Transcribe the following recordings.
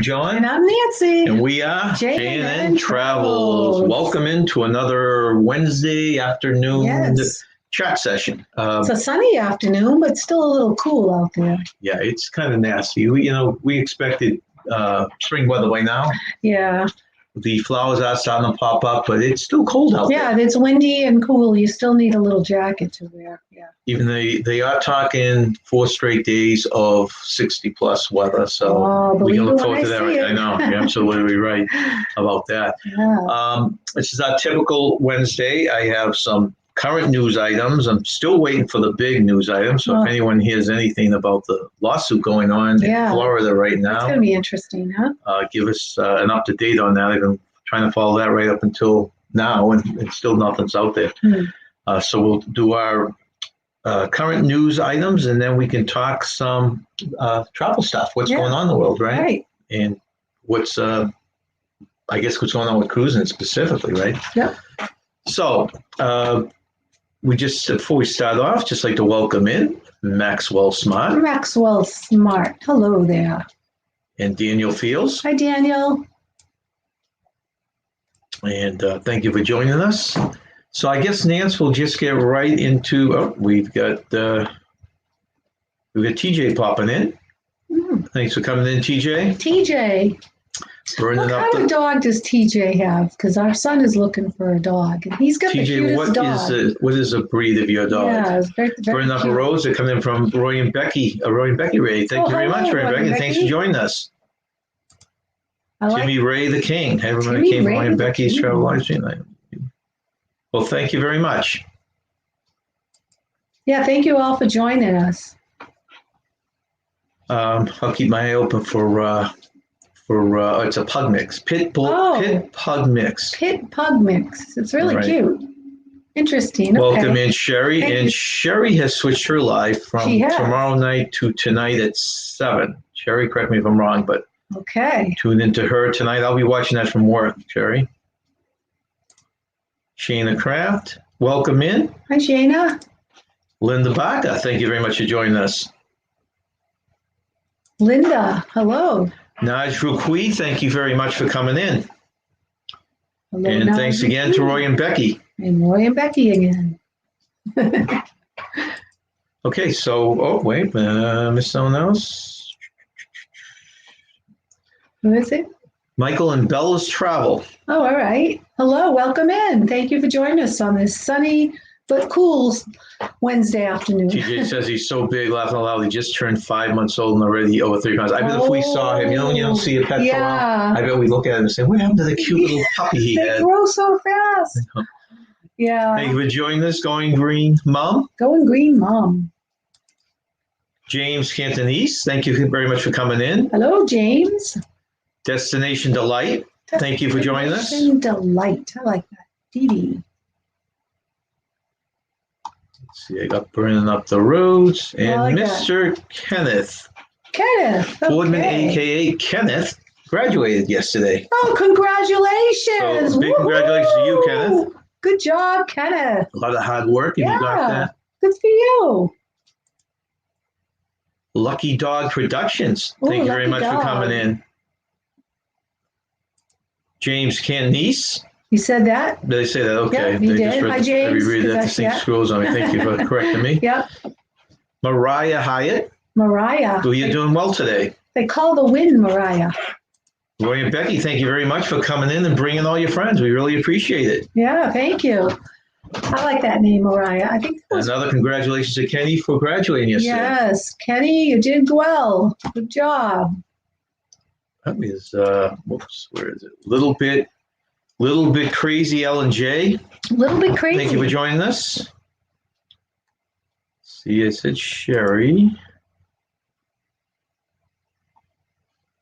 John. And I'm Nancy. And we are J&N Travels. Welcome into another Wednesday afternoon chat session. It's a sunny afternoon, but still a little cool out there. Yeah, it's kind of nasty. We expected spring weather by now. Yeah. The flowers are starting to pop up, but it's still cold out there. Yeah, it's windy and cool. You still need a little jacket to wear. Yeah. Even they are talking 4 straight days of 60-plus weather, so we can look forward to that. I know, you're absolutely right about that. Yeah. This is our typical Wednesday. I have some current news items. I'm still waiting for the big news items, so if anyone hears anything about the lawsuit going on in Florida right now. It's going to be interesting, huh? Give us an up-to-date on that. I've been trying to follow that right up until now, and still nothing's out there. So we'll do our current news items, and then we can talk some travel stuff. What's going on in the world, right? Right. And what's, I guess, what's going on with cruising specifically, right? Yep. So before we start off, just like to welcome in Maxwell Smart. Maxwell Smart. Hello there. And Daniel Fields. Hi, Daniel. And thank you for joining us. So I guess, Nance, we'll just get right into, we've got TJ popping in. Thanks for coming in, TJ. TJ. What kind of dog does TJ have? Because our son is looking for a dog, and he's got the cutest dog. What is a breed of your dog? Yeah, it's very Burning up a rose. They're coming in from Roy and Becky. Roy and Becky Ray. Thank you very much, Roy and Becky. And thanks for joining us. Timmy Ray the King. Everybody came Roy and Becky's travel live stream. Well, thank you very much. Yeah, thank you all for joining us. I'll keep my eye open for it's a pug mix. Pit pug mix. Pit pug mix. It's really cute. Interesting. Welcome in, Sherry. And Sherry has switched her live from tomorrow night to tonight at 7. Sherry, correct me if I'm wrong, but tune into her tonight. I'll be watching that from work, Sherry. Shayna Kraft, welcome in. Hi, Shayna. Linda Baca, thank you very much for joining us. Linda, hello. Naj Rukui, thank you very much for coming in. Hello, and thanks again to Roy and Becky. And Roy and Becky again. Okay, so, miss someone else? Who is it? Michael and Bella's Travel. Oh, all right. Hello, welcome in. Thank you for joining us on this sunny but cool Wednesday afternoon. TJ says he's so big, laughing aloud. He just turned 5 months old and already over 3 pounds. I bet if we saw him, when you don't see a pet for a while, I bet we look at him and say, what happened to the cute little puppy he had? They grow so fast. Yeah. Thank you for joining us, Going Green Mom. Going Green Mom. James Cantonese, thank you very much for coming in. Hello, James. Destination Delight, thank you for joining us. Destination Delight, I like that. Dee Dee. Let's see, I got Burning Up the Roads. And Mr. Kenneth. Kenneth, Boardman, a.k.a. Kenneth, graduated yesterday. Oh, congratulations. So big congratulations to you, Kenneth. Good job, Kenneth. A lot of hard work, and you got that. Good for you. Lucky Dog Productions, thank you very much for coming in. James Cantonese. You said that? Did I say that? Okay. Yep, you did. Hi, James. I reread that. The thing scrolls on me. Thank you for correcting me. Yep. Mariah Hyatt. Mariah. Who are you doing well today? They call the wind Mariah. Roy and Becky, thank you very much for coming in and bringing all your friends. We really appreciate it. Yeah, thank you. I like that name, Mariah. I think another congratulations to Kenny for graduating yesterday. Yes, Kenny, you did well. Good job. That is, where is it? Little bit crazy, Ellen J. Little bit crazy. Thank you for joining us. See, I said Sherry.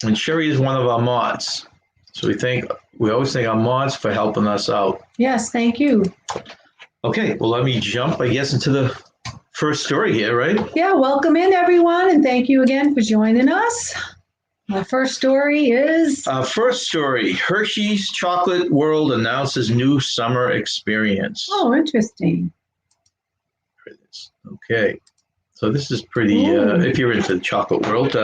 And Sherry is one of our mods. So we always thank our mods for helping us out. Yes, thank you. Okay, well, let me jump, I guess, into the first story here, right? Yeah, welcome in, everyone, and thank you again for joining us. My first story is... Hershey's Chocolate World announces new summer experience. Oh, interesting. Okay. So this is pretty, if you're into the chocolate world.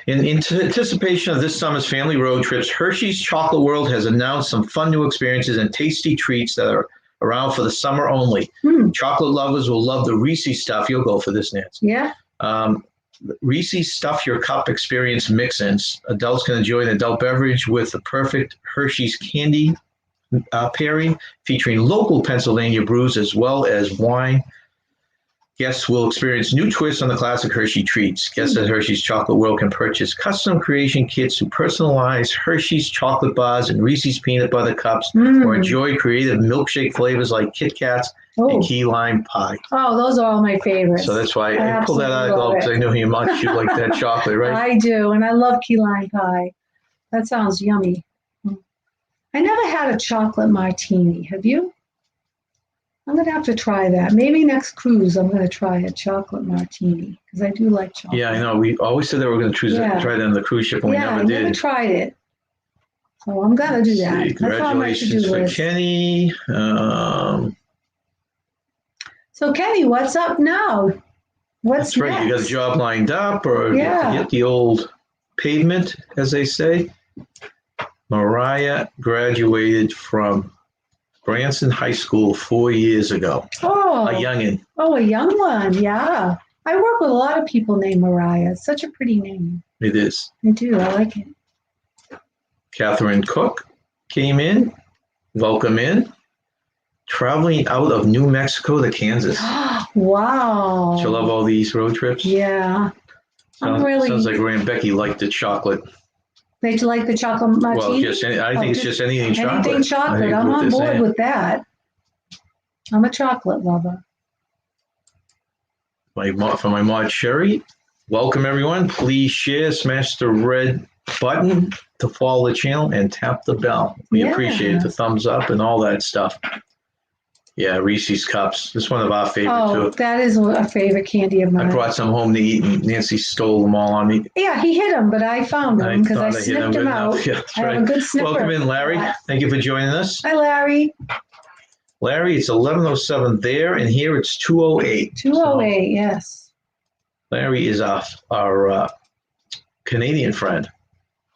In anticipation of this summer's family road trips, Hershey's Chocolate World has announced some fun new experiences and tasty treats that are around for the summer only. Chocolate lovers will love the Reese's Stuff. You'll go for this, Nancy. Yeah. Reese's Stuff Your Cup Experience mix-ins. Adults can enjoy an adult beverage with the perfect Hershey's candy pairing, featuring local Pennsylvania brews as well as wine. Guests will experience new twists on the classic Hershey treats. Guests at Hershey's Chocolate World can purchase custom creation kits to personalize Hershey's chocolate bars and Reese's peanut butter cups, or enjoy creative milkshake flavors like Kit Kats and key lime pie. Oh, those are all my favorites. So that's why I pulled that out because I know how much you like that chocolate, right? I do, and I love key lime pie. That sounds yummy. I never had a chocolate martini. Have you? I'm going to have to try that. Maybe next cruise I'm going to try a chocolate martini because I do like chocolate. Yeah, I know. We always said that we were going to try that on the cruise ship, and we never did. I never tried it. So I'm going to do that. Congratulations for Kenny. So Kenny, what's up now? What's next? You got a job lined up, or get the old pavement, as they say. Mariah graduated from Branson High School 4 years ago. Oh. A youngin'. Oh, a young one, yeah. I work with a lot of people named Mariah. It's such a pretty name. It is. I do. I like it. Catherine Cook came in. Welcome in. Traveling out of New Mexico to Kansas. Wow. She'll love all these road trips. Yeah. Sounds like Ray and Becky like the chocolate. They like the chocolate martini? Well, I think it's just anything chocolate. Anything chocolate. I'm on board with that. I'm a chocolate lover. For my mod Sherry, welcome everyone. Please share, smash the red button to follow the channel, and tap the bell. We appreciate the thumbs up and all that stuff. Yeah, Reese's Cups. This is one of our favorite too. That is a favorite candy of mine. I brought some home to eat, and Nancy stole them all on me. Yeah, he hit them, but I found them because I snipped them out. Yeah, that's I have a good snipper. Welcome in, Larry. Thank you for joining us. Hi, Larry. Larry, it's 11:07 there, and here it's 2:08. 2:08, yes. Larry is our Canadian friend.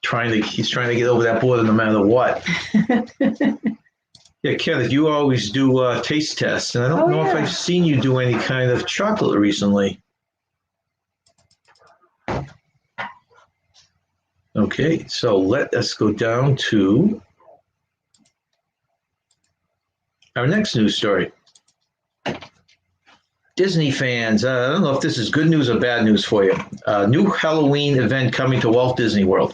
He's trying to get over that border no matter what. Yeah, Kenneth, you always do taste tests, and I don't know if I've seen you do any kind of chocolate recently. Okay, so let us go down to our next news story. Disney fans, I don't know if this is good news or bad news for you. New Halloween event coming to Walt Disney World.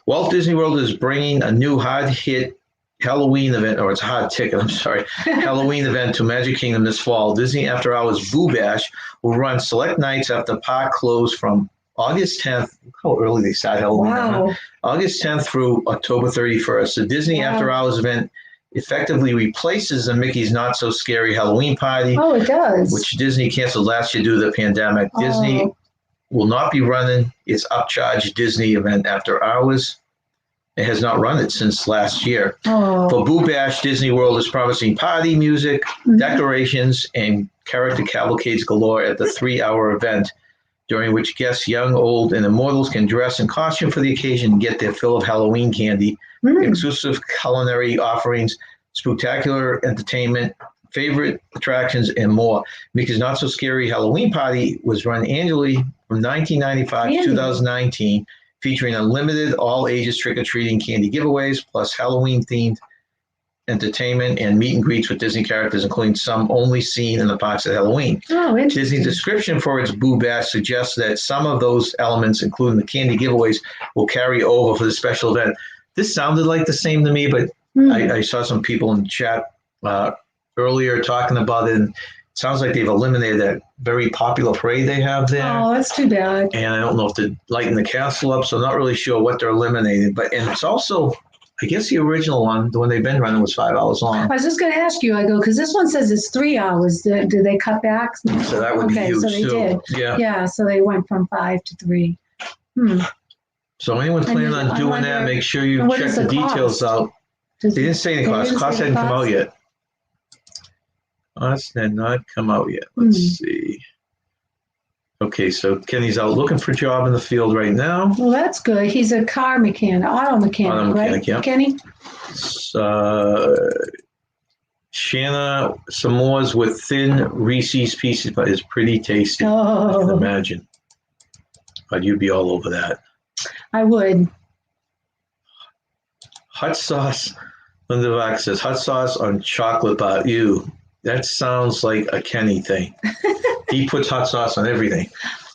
Walt Disney World is bringing a new hard-hit Halloween event, or it's a hard ticket, I'm sorry, Halloween event to Magic Kingdom this fall. Disney After Hours Boo Bash will run select nights after park close from August 10th. Look how early they start Halloween. Wow. August 10th through October 31st. The Disney After Hours event effectively replaces the Mickey's Not So Scary Halloween Party. Oh, it does. Which Disney canceled last year due to the pandemic. Disney will not be running its upcharge Disney event After Hours. It has not run it since last year. For Boo Bash, Disney World is promising party music, decorations, and character cavalcades galore at the 3-hour event, during which guests, young, old, and immortals can dress in costume for the occasion and get their fill of Halloween candy, exclusive culinary offerings, spectacular entertainment, favorite attractions, and more. Mickey's Not So Scary Halloween Party was run annually from 1995 to 2019, featuring unlimited all-ages trick-or-treating candy giveaways, plus Halloween-themed entertainment and meet and greets with Disney characters, including some only seen in the parks at Halloween. Disney's description for its Boo Bash suggests that some of those elements, including the candy giveaways, will carry over for the special event. This sounded like the same to me, but I saw some people in the chat earlier talking about it, and sounds like they've eliminated that very popular parade they have there. Oh, that's too bad. And I don't know if they're lighting the castle up, so I'm not really sure what they're eliminating. And it's also, I guess the original one, the one they've been running, was 5 hours long. I was just going to ask you, because this one says it's 3 hours. Do they cut back? So that would be huge, so they too. did. Yeah, so they went from 5 to 3. So anyone planning on doing that, make sure you check the details out. They didn't say any cost. Cost hadn't come out yet. Cost had not come out yet. Let's see. Okay, so Kenny's out looking for a job in the field right now. Well, that's good. He's a car mechanic, auto mechanic, right, Yeah. Kenny? Shanna s'mores with thin Reese's Pieces, but it's pretty tasty. I can Oh, imagine. But you'd be all over that. I would. Hot sauce. Linda Vac says hot sauce on chocolate bar. Ew, that sounds like a Kenny thing. He puts hot sauce on everything.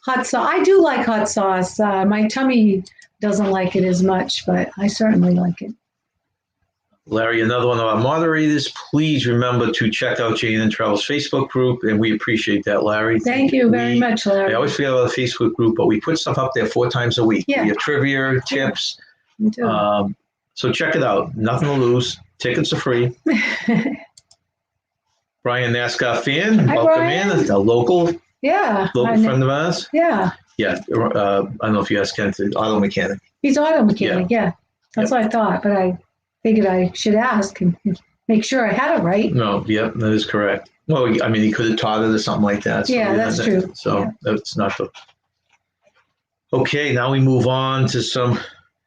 Hot sauce. I do like hot sauce. My tummy doesn't like it as much, but I certainly like it. Larry, another one of our moderators. Please remember to check out J&N Travels Facebook group, and we appreciate that, Larry. Thank you very much, Larry. I always forget about the Facebook group, but we put stuff up there 4 times a week. Yeah. We have trivia, tips. Me too. So check it out. Nothing to lose. Tickets are free. Brian, NASCAR fan. Hi, Welcome Brian. in. A local friend of ours. Yeah. Yeah. I don't know if you asked Ken, auto mechanic. He's auto mechanic, yeah. That's what I thought, but I figured I should ask and make sure I had it right. No, yep, that is correct. Well, I mean, he could have taught it or something like that. So yeah, that's true. So that's not the. Okay, now we move on to some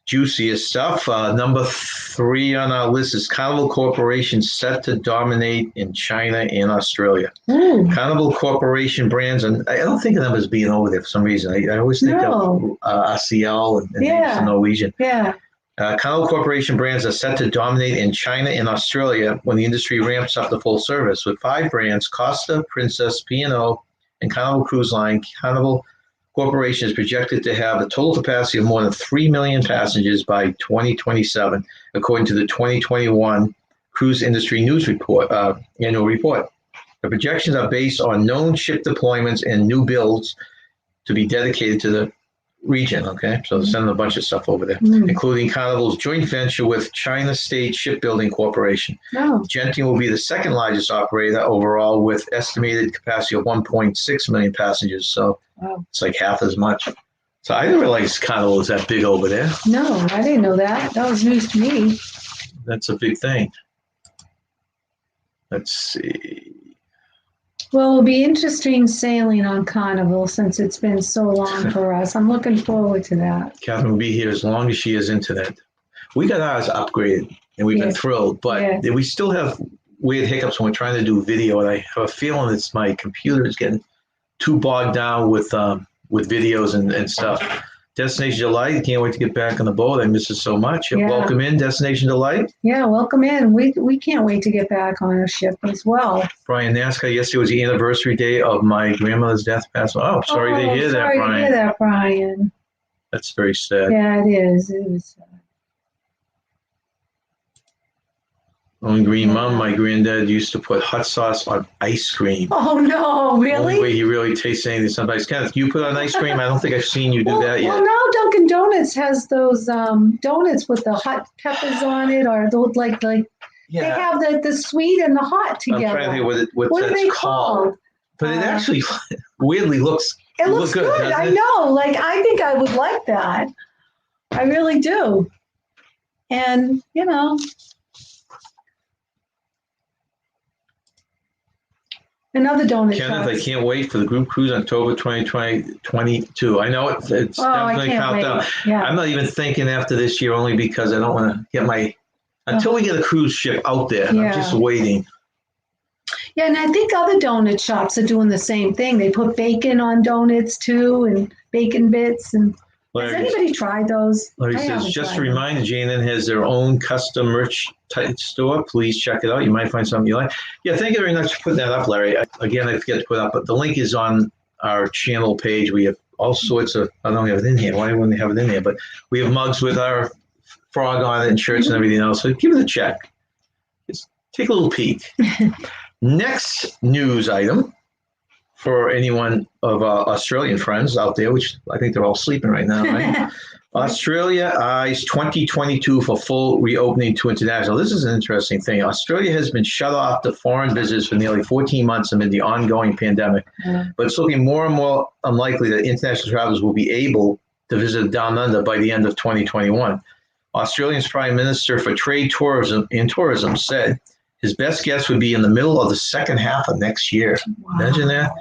juicier stuff. Number 3 on our list is Carnival Corporation set to dominate in China and Australia. Ooh. Carnival Corporation brands, and I don't think of them as being over there for some reason. I always think of RCL and Norwegian. Yeah. Carnival Corporation brands are set to dominate in China and Australia when the industry ramps up to full service. With 5 brands, Costa, Princess, P&O, and Carnival Cruise Line, Carnival Corporation is projected to have a total capacity of more than 3 million passengers by 2027, according to the 2021 Cruise Industry News Report annual report. The projections are based on known ship deployments and new builds to be dedicated to the region. Okay, so they're sending a bunch of stuff over there, including Carnival's joint venture with China State Shipbuilding Corporation. Genting will be the second largest operator overall, with estimated capacity of 1.6 million passengers. So it's like half as much. So I didn't realize Carnival was that big over there. No, I didn't know that. That was news to me. That's a big thing. Let's see. Well, it'll be interesting sailing on Carnival since it's been so long for us. I'm looking forward to that. Catherine will be here as long as she is into that. We got ours upgraded, and we've been thrilled, but we still have weird hiccups when we're trying to do video, and I have a feeling it's my computer is getting too bogged down with videos and stuff. Destination Delight, can't wait to get back on the boat. I miss it so much. Welcome in, Destination Delight. Yeah, welcome in. We can't wait to get back on our ship as well. Brian NASCAR, yesterday was the anniversary day of my grandmother's death. Oh, sorry to hear that, Brian. Sorry to hear that, Brian. That's very sad. Yeah, it is. It was sad. On Green Mom, my granddad used to put hot sauce on ice cream. Oh, no, really? The only way he really tastes anything sometimes. Kenneth, you put on ice cream? I don't think I've seen you do that yet. Well, now Dunkin' Donuts has those donuts with the hot peppers on it, or those they have the sweet and the hot together. I'm trying to think what are they called? But it actually weirdly looks. It looks good. I know. I think I would like that. I really do. And another donut. Kenneth, I can't wait for the group cruise October 2022. I know it's definitely countdown. Yeah. I'm not even thinking after this year, only because I don't want to get until we get a cruise ship out there. I'm just waiting. Yeah, and I think other donut shops are doing the same thing. They put bacon on donuts too, and bacon bits. And has anybody tried those? Larry says, just a reminder, J&N has their own custom merch store. Please check it out. You might find something you like. Yeah, thank you very much for putting that up, Larry. Again, I forget to put up, but the link is on our channel page. We have all sorts of, I don't have it in here. Why wouldn't they have it in there? But we have mugs with our frog on it and shirts and everything else. So give it a check. Just take a little peek. Next news item for anyone of our Australian friends out there, which I think they're all sleeping right now, right? Australia eyes 2022 for full reopening to international. This is an interesting thing. Australia has been shut off to foreign visitors for nearly 14 months amid the ongoing pandemic, but it's looking more and more unlikely that international travelers will be able to visit Down Under by the end of 2021. Australia's Prime Minister for Trade, Tourism said his best guess would be in the middle of the second half of next year. Wow. Imagine that.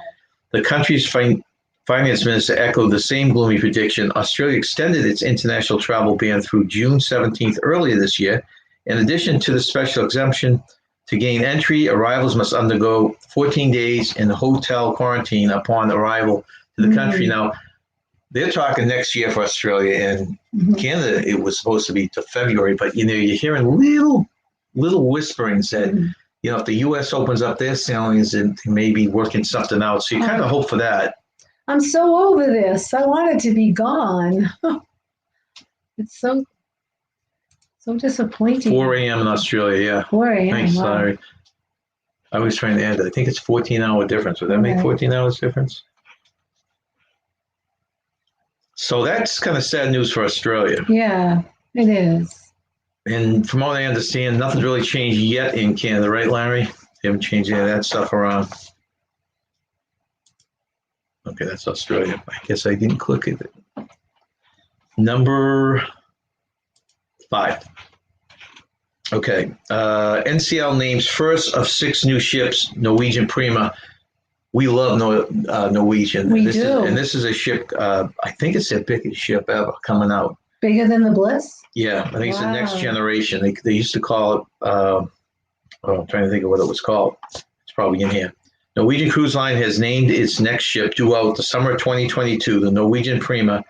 The country's Finance Minister echoed the same gloomy prediction. Australia extended its international travel ban through June 17th earlier this year. In addition to the special exemption, to gain entry, arrivals must undergo 14 days in hotel quarantine upon arrival to the country. Now, they're talking next year for Australia, and Canada, it was supposed to be to February, but you're hearing little whisperings that, if the U.S. opens up their sailings, and maybe working something out. So you kind of hope for that. I'm so over this. I want it to be gone. It's so disappointing. 4 a.m. in Australia, yeah. 4 a.m. Thanks, wow. Larry. I was trying to add that. I think it's 14-hour difference. Would that make 14 hours difference? So that's kind of sad news for Australia. Yeah, it is. And from what I understand, nothing's really changed yet in Canada, right, Larry? They haven't changed any of that stuff around. Okay, that's Australia. I guess I didn't click it. Number 5. Okay. NCL names first of 6 new ships, Norwegian Prima. We love Norwegian. We do. And this is a ship, I think it's their biggest ship ever coming out. Bigger than the Bliss? Yeah, I think it's the next generation. They used to call it, I'm trying to think of what it was called. It's probably in here. Norwegian Cruise Line has named its next ship due out the summer of 2022, the Norwegian Prima.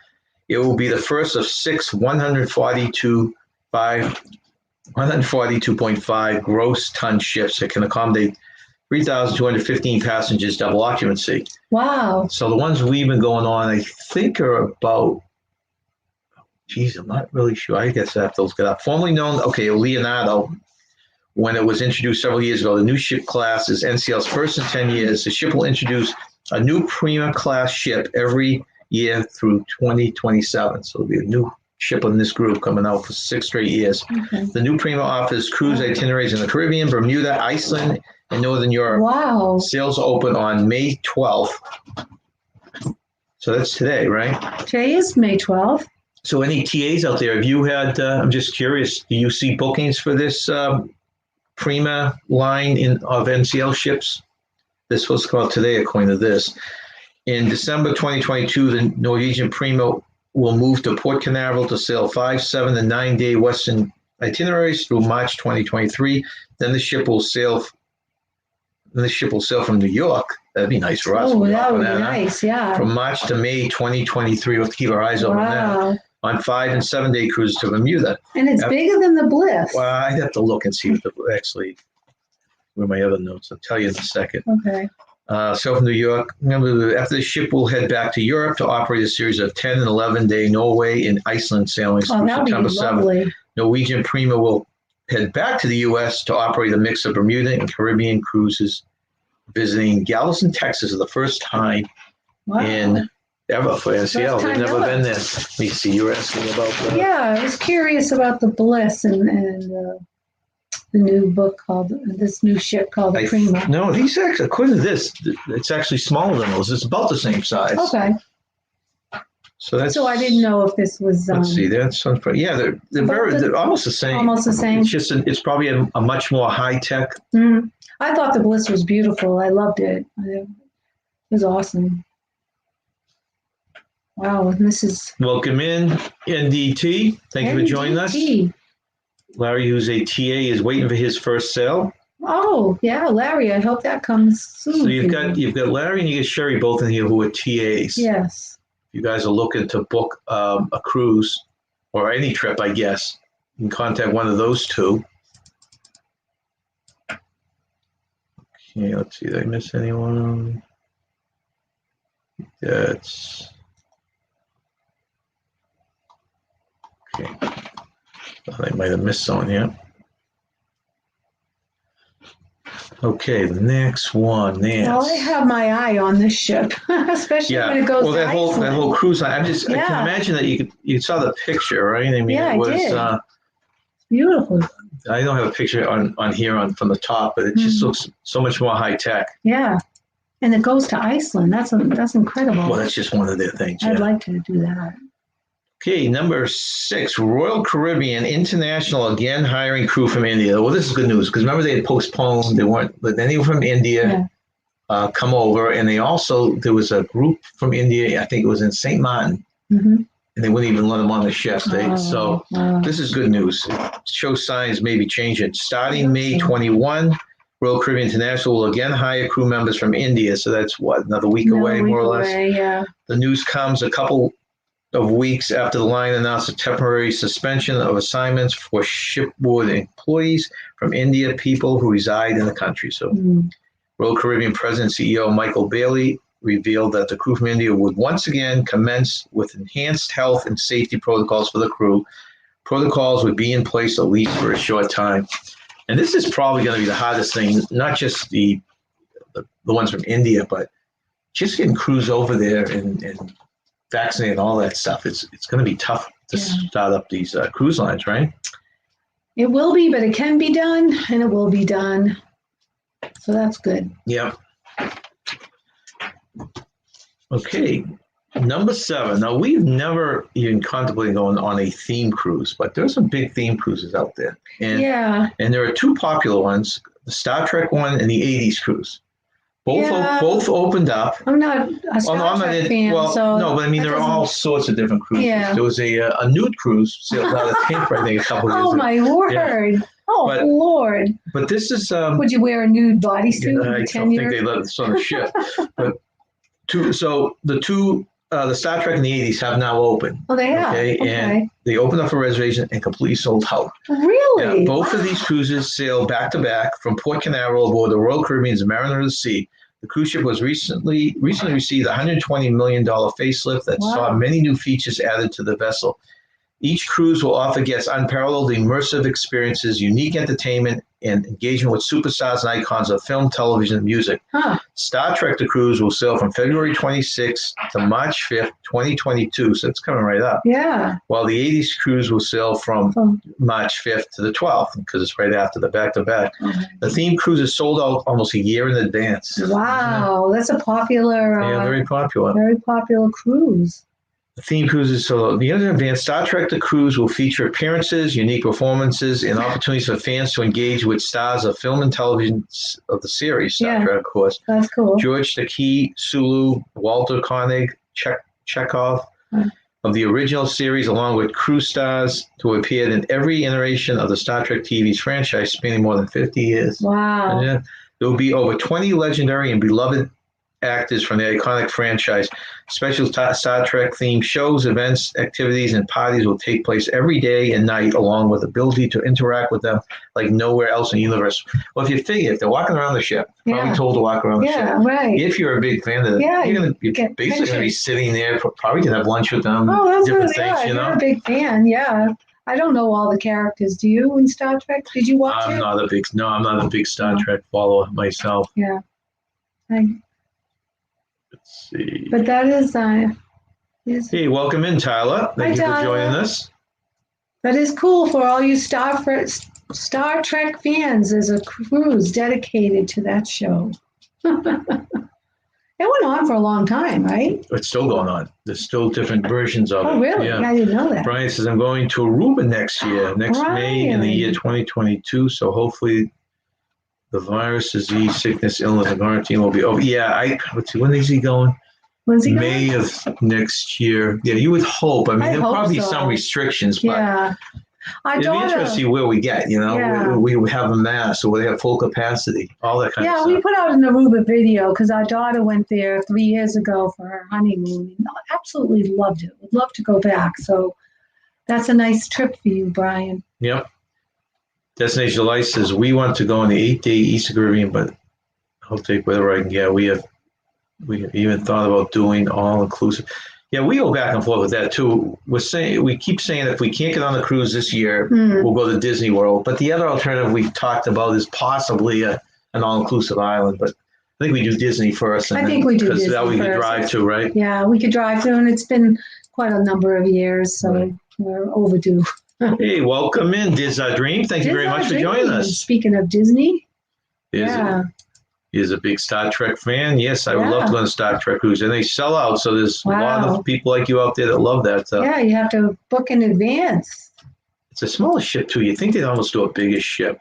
It will be the first of 6 142.5 gross ton ships that can accommodate 3,215 passengers, double occupancy. Wow. So the ones we've been going on, I think, are about, I'm not really sure. I guess I have to look it up. Formerly known, Leonardo. When it was introduced several years ago, the new ship class is NCL's first in 10 years. The ship will introduce a new Prima class ship every year through 2027. So there'll be a new ship in this group coming out for 6 straight years. Okay. The new Prima offers cruise itineraries in the Caribbean, Bermuda, Iceland, and Northern Europe. Wow. Sales open on May 12th. So that's today, right? Today is May 12th. So any TAs out there, have you had, I'm just curious, do you see bookings for this Prima line of NCL ships? This was called today, according to this. In December 2022, the Norwegian Prima will move to Port Canaveral to sail 5, 7, and 9-day Western itineraries through March 2023. Then the ship will sail from New York. That'd be nice for us. Oh, that would be nice, yeah. From March to May 2023. We'll have to keep our eyes open on that. On 5 and 7-day cruise to Bermuda. And it's bigger than the Bliss. Well, I'd have to look and see where my other notes. I'll tell you in a second. Okay. So from New York, remember, after the ship will head back to Europe to operate a series of 10 and 11-day Norway and Iceland sailings through September 7th. Norwegian Prima will head back to the U.S. to operate a mix of Bermuda and Caribbean cruises, visiting Galveston, Texas for the first time ever for NCL. They've never been there. Let me see, you were asking about that. Yeah, I was curious about the Bliss and the new book this new ship called the Prima. No, these actually, according to this, it's actually smaller than those. It's about the same size. Okay. So I didn't know if this was. Let's see. They're they're almost the same. Almost the same. It's just it's probably a much more high tech. Mm-hmm. I thought the Bliss was beautiful. I loved it. It was awesome. Wow, and this is... Welcome in, NDT. Thank you for joining us. Larry, who's a TA, is waiting for his first sale. Oh, yeah, Larry. I hope that comes soon. So you've got Larry and you got Sherry both in here who are TAs. Yes. If you guys are looking to book a cruise or any trip, I guess, you can contact one of those two. Okay, let's see. Did I miss anyone? That's... Okay. Thought I might have missed someone here. Okay, the next one, Nance. Well, I have my eye on this ship, especially when it goes to Iceland. that whole cruise line. I can imagine that you saw the picture, right? I mean, it was I did. Beautiful. I don't have a picture on here from the top, but it just looks so much more high tech. Yeah, and it goes to Iceland. That's incredible. Well, that's just one of their things. I'd like to do that. Okay, number 6, Royal Caribbean International again hiring crew from India. Well, this is good news because remember they had postponed. They weren't, but then they were from India. come over, and there was a group from India. I think it was in St. Martin, and they wouldn't even let them on the ship. So this is good news. It shows signs maybe changing. Starting May 21, Royal Caribbean International will again hire crew members from India. So that's another week away, more or less. Yeah. The news comes a couple of weeks after the line announced a temporary suspension of assignments for shipboard employees from India, people who reside in the country. So Royal Caribbean President and CEO Michael Bailey revealed that the crew from India would once again commence with enhanced health and safety protocols for the crew. Protocols would be in place at least for a short time. And this is probably going to be the hardest thing, not just the ones from India, but just getting crews over there and vaccinating all that stuff. It's going to be tough to start up these cruise lines, right? It will be, but it can be done, and it will be done. So that's good. Yeah. Okay. Number 7. Now, we've never even contemplated going on a theme cruise, but there's some big theme cruises out there. And there are 2 popular ones, the Star Trek one and the 80s cruise. Both opened up. I'm not a Star Trek fan. No, but I mean, there are all sorts of different cruises. Yeah. There was a nude cruise sailed out of Tampa, I think, a couple of years ago. Oh, my word. Yeah. Oh, Lord. But this is... would you wear a nude bodysuit for 10 years? I don't think they let us on the ship. But the Star Trek in the 80s have now opened. Oh, they have? Okay. And they opened up for reservation and completely sold out. Really? Yeah, both of these cruises sail back-to-back from Port Canaveral aboard the Royal Caribbean's Mariner of the Sea. The cruise ship was recently received a $120 million facelift that saw many new features added to the vessel. Each cruise will offer guests unparalleled immersive experiences, unique entertainment, and engagement with superstars and icons of film, television, and music. Star Trek The Cruise will sail from February 26th to March 5th, 2022, so it's coming right up. Yeah. While the 80s cruise will sail from March 5th to the 12th, because it's right after the back-to-back. The theme cruise is sold out almost a year in advance. Wow, that's a popular... very popular. Very popular cruise. The theme cruises, so the other advanced Star Trek The Cruise will feature appearances, unique performances, and opportunities for fans to engage with stars of film and television of the series, Star Trek, of course. That's cool. George Takei, Sulu, Walter Koenig, Chekhov of the original series, along with crew stars who appeared in every iteration of the Star Trek TV's franchise spanning more than 50 years. Wow. And there will be over 20 legendary and beloved actors from the iconic franchise. Special Star Trek themed shows, events, activities, and parties will take place every day and night, along with the ability to interact with them like nowhere else in the universe. Well, if you figure, if they're walking around the ship, probably told to walk around the ship. Yeah, right. If you're a big fan of it, you're basically going to be sitting there, probably going to have lunch with them. Oh, that's different really things, good. you know? You're a big fan, yeah. I don't know all the characters. Do you in Star Trek? Did you watch it? I'm not a big Star Trek follower myself. Yeah. Let's see. But that is... Hey, welcome in, Tyler. Thank you for joining us. That is cool for all you Star Trek fans. There's a cruise dedicated to that show. It went on for a long time, right? It's still going on. There's still different versions of it. Oh, really? Yeah. I didn't know that. Brian says, I'm going to Aruba next May in the year 2022. So hopefully the virus, disease, sickness, illness, and quarantine will be over. Yeah, let's see, when is he going? When's he May going? of next year. Yeah, you would hope. I mean, there'll probably be some restrictions, but it'd be interesting to see where we get, you know. Yeah. We have a mass, or we have full capacity, all that kind of stuff. Yeah, we put out an Aruba video because our daughter went there 3 years ago for her honeymoon and absolutely loved it. Would love to go back. So that's a nice trip for you, Brian. Yep. Destination Life says, we want to go on the 8-day Eastern Caribbean, but I'll take whatever I can get. We have even thought about doing all-inclusive. Yeah, we go back and forth with that, too. We keep saying if we can't get on the cruise this year, we'll go to Disney World. But the other alternative we've talked about is possibly an all-inclusive island. But I think we do Disney first. I think we do Disney first. Because that we could drive to, right? Yeah, we could drive to, and it's been quite a number of years, so we're overdue. Hey, welcome in, Diz Dream. Thank you very much for joining us. Speaking of Disney, Is a big Star Trek fan. Yes, I would love to go on a Star Trek cruise. And they sell out, so there's a lot of people like you out there that love that. Yeah, you have to book in advance. It's a smaller ship, too. You'd think they'd almost do a bigger ship.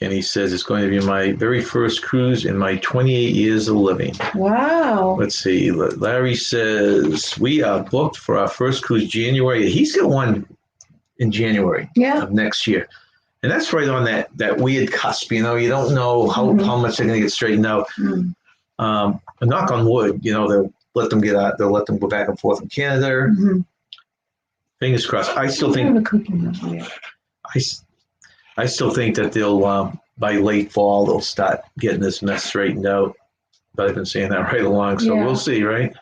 Kenny says it's going to be my very first cruise in my 28 years of living. Wow. Let's see. Larry says we are booked for our first cruise January. He's got one in January of next year. And that's right on that weird cusp. You don't know how much they're going to get straightened out. Knock on wood, they'll let them get out. They'll let them go back and forth in Canada. Fingers crossed. I still think I still think that they'll by late fall they'll start getting this mess straightened out. But I've been saying that right along, so we'll see, right?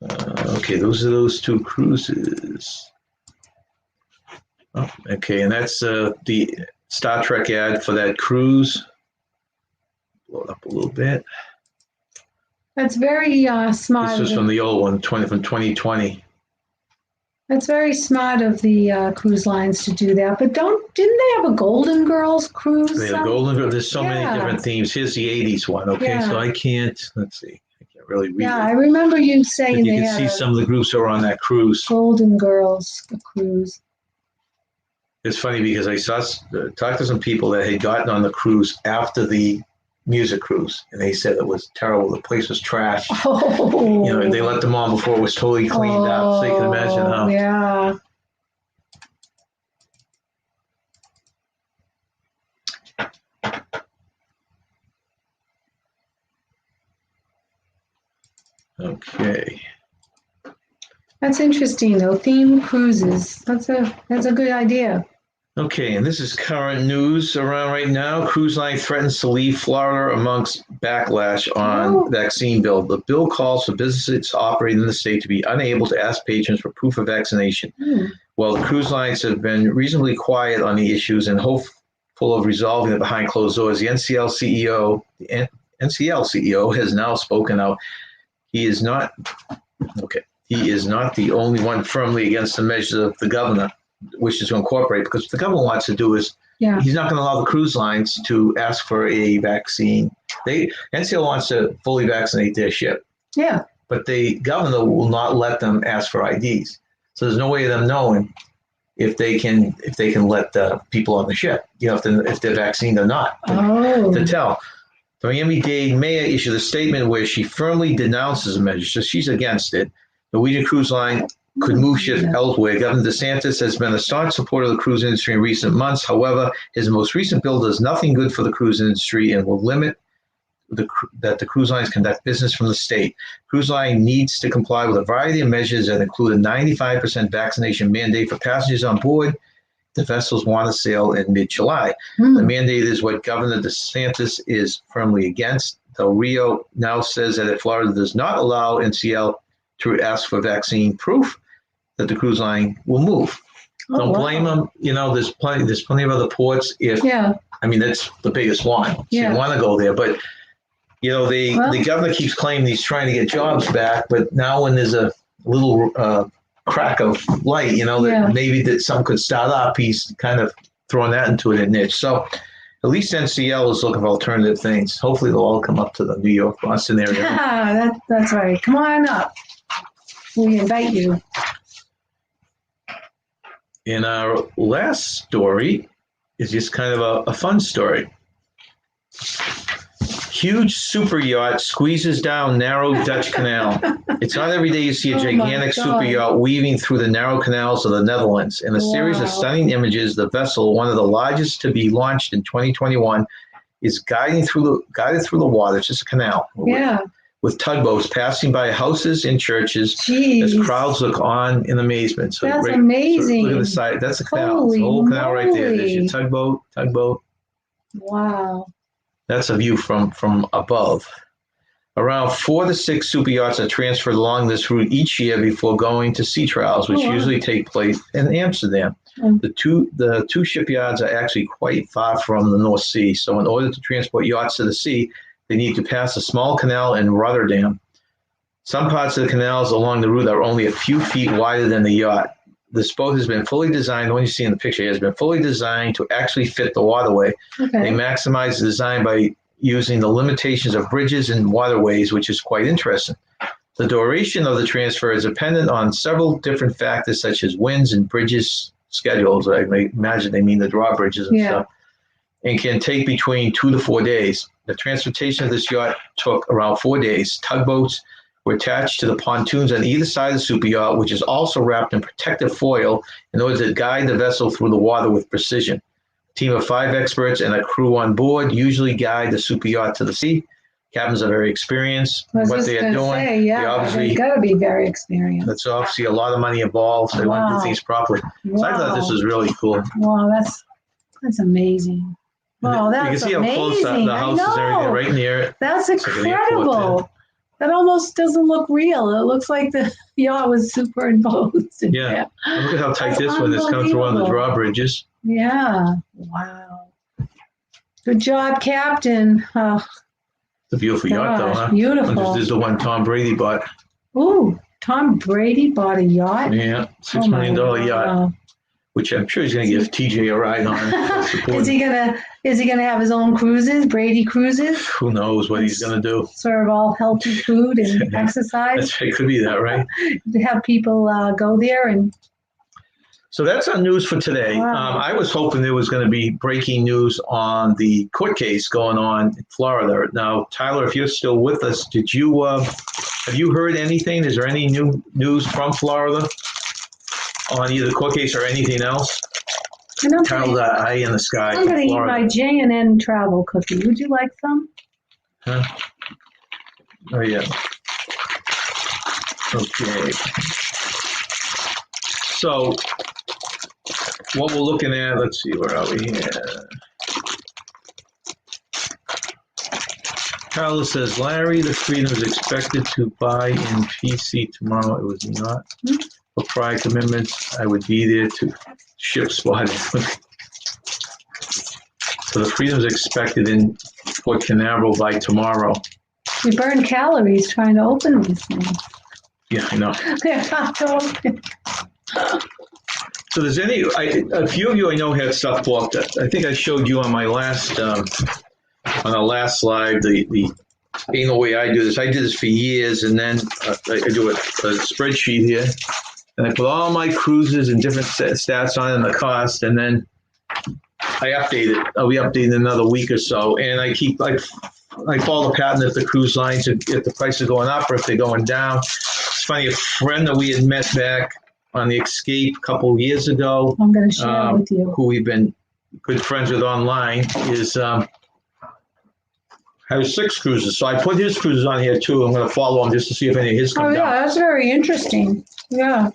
Okay, those are those two cruises. Oh, okay, and that's the Star Trek ad for that cruise. Blow it up a little bit. That's very smart. This was from the old one, from 2020. That's very smart of the cruise lines to do that. But didn't they have a Golden Girls cruise? They have Golden Girls. There's so many different themes. Here's the 80s one, okay? So I can't, let's see. I can't really read it. Yeah, I remember you saying you can see some of the groups that were on that cruise. Golden Girls cruise. It's funny because I talked to some people that had gotten on the cruise after the music cruise, and they said it was terrible. The place was trash. They let them on before it was totally cleaned up, so you can imagine how. Yeah. Okay. That's interesting, though. Themed cruises. That's a good idea. Okay, and this is current news around right now. Cruise line threatens to leave Florida amongst backlash on vaccine bill. The bill calls for businesses operating in the state to be unable to ask patrons for proof of vaccination. While the cruise lines have been reasonably quiet on the issues and hopeful of resolving it behind closed doors, the NCL CEO has now spoken out. He is not the only one firmly against the measures of the governor wishes to incorporate, because what the government wants to do is he's not going to allow the cruise lines to ask for a vaccine. NCL wants to fully vaccinate their ship. Yeah. But the governor will not let them ask for IDs. So there's no way of them knowing if they can let the people on the ship, if they're vaccinated or not, to tell. The Miami-Dade mayor issued a statement where she firmly denounces the measure, so she's against it. The Norwegian Cruise Line could move ships elsewhere. Governor DeSantis has been a staunch supporter of the cruise industry in recent months. However, his most recent bill does nothing good for the cruise industry and will limit that the cruise lines conduct business from the state. Cruise line needs to comply with a variety of measures that include a 95% vaccination mandate for passengers on board. The vessels want to sail in mid-July. The mandate is what Governor DeSantis is firmly against. Del Rio now says that if Florida does not allow NCL to ask for vaccine proof, that the cruise line will move. Don't blame them. There's plenty of other ports. I mean, that's the biggest one. So you want to go there. But, the governor keeps claiming he's trying to get jobs back. But now when there's a little crack of light, that maybe that some could start up, he's kind of throwing that into a niche. So at least NCL is looking for alternative things. Hopefully they'll all come up to the New York, Boston area. That's right. Come on up. We invite you. And our last story is just kind of a fun story. Huge super yacht squeezes down narrow Dutch canal. It's not every day you see a gigantic super yacht weaving through the narrow canals of the Netherlands. In a series of stunning images, the vessel, one of the largest to be launched in 2021, is guided through the water. It's just a canal. With tugboats passing by houses and churches as crowds look on in amazement. So that's amazing. So look at the side. That's a canal. It's a whole canal right there. There's your tugboat. Wow. That's a view from above. Around 4 to 6 super yachts are transferred along this route each year before going to sea trials, which usually take place in Amsterdam. The two shipyards are actually quite far from the North Sea. So in order to transport yachts to the sea, they need to pass a small canal in Rotterdam. Some parts of the canals along the route are only a few feet wider than the yacht. This boat has been fully designed, the one you see in the picture, has been fully designed to actually fit the waterway. They maximize the design by using the limitations of bridges and waterways, which is quite interesting. The duration of the transfer is dependent on several different factors such as winds and bridges schedules. I may imagine they mean the drawbridges and stuff. And can take between 2 to 4 days. The transportation of this yacht took around 4 days. Tugboats were attached to the pontoons on either side of the super yacht, which is also wrapped in protective foil in order to guide the vessel through the water with precision. A team of 5 experts and a crew on board usually guide the super yacht to the sea. Captains are very experienced in what they are doing. They've got to be very experienced. That's obviously a lot of money involved, so they want to do things properly. So I thought this was really cool. Wow, that's amazing. Wow, that's amazing. You can see amazing. how close the house is and everything right near it. That's incredible. That almost doesn't look real. It looks like the yacht was superimposed. Yeah. Look at how tight this one is coming through on the drawbridges. Yeah. Wow. Good job, Captain. It's a beautiful yacht, though, huh? Beautiful. This is the one Tom Brady bought. Ooh, Tom Brady bought a yacht? Yeah, $6 million yacht. Which I'm sure he's going to give TJ a ride on. Is he gonna have his own cruises, Brady cruises? Who knows what he's going to do? Serve all healthy food and exercise. It could be that, right? To have people go there and. So that's our news for today. Wow. I was hoping there was going to be breaking news on the court case going on in Florida. Now, Tyler, if you're still with us, have you heard anything? Is there any new news from Florida on either the court case or anything else? Tyler's eye in the sky. I'm going to eat my J&N Travel cookie. Would you like some? Huh? Oh, yeah. Okay. So, what we're looking at, let's see, where are we here? Carla says, Larry, the Freedom is expected to buy in PC tomorrow. It was not. For prior commitments, I would be there to ship spot. So the Freedom is expected in Port Canaveral by tomorrow. We burn calories trying to open these things. Yeah, I know. They're not to open. So there's a few of you I know had stuff booked. I think I showed you on my last, on our last live, the anal way I do this. I did this for years, and then I do a spreadsheet here, and I put all my cruises and different stats on and the cost, and then I update it. I'll be updating in another week or so, and I follow the pattern if the cruise lines, if the prices are going up or if they're going down. It's funny, a friend that we had met back on the Escape a couple of years ago. I'm going to share with you. Who we've been good friends with online is has 6 cruises. So I put his cruises on here too. I'm going to follow him just to see if any of his come down. Oh yeah, that's very interesting. Yeah.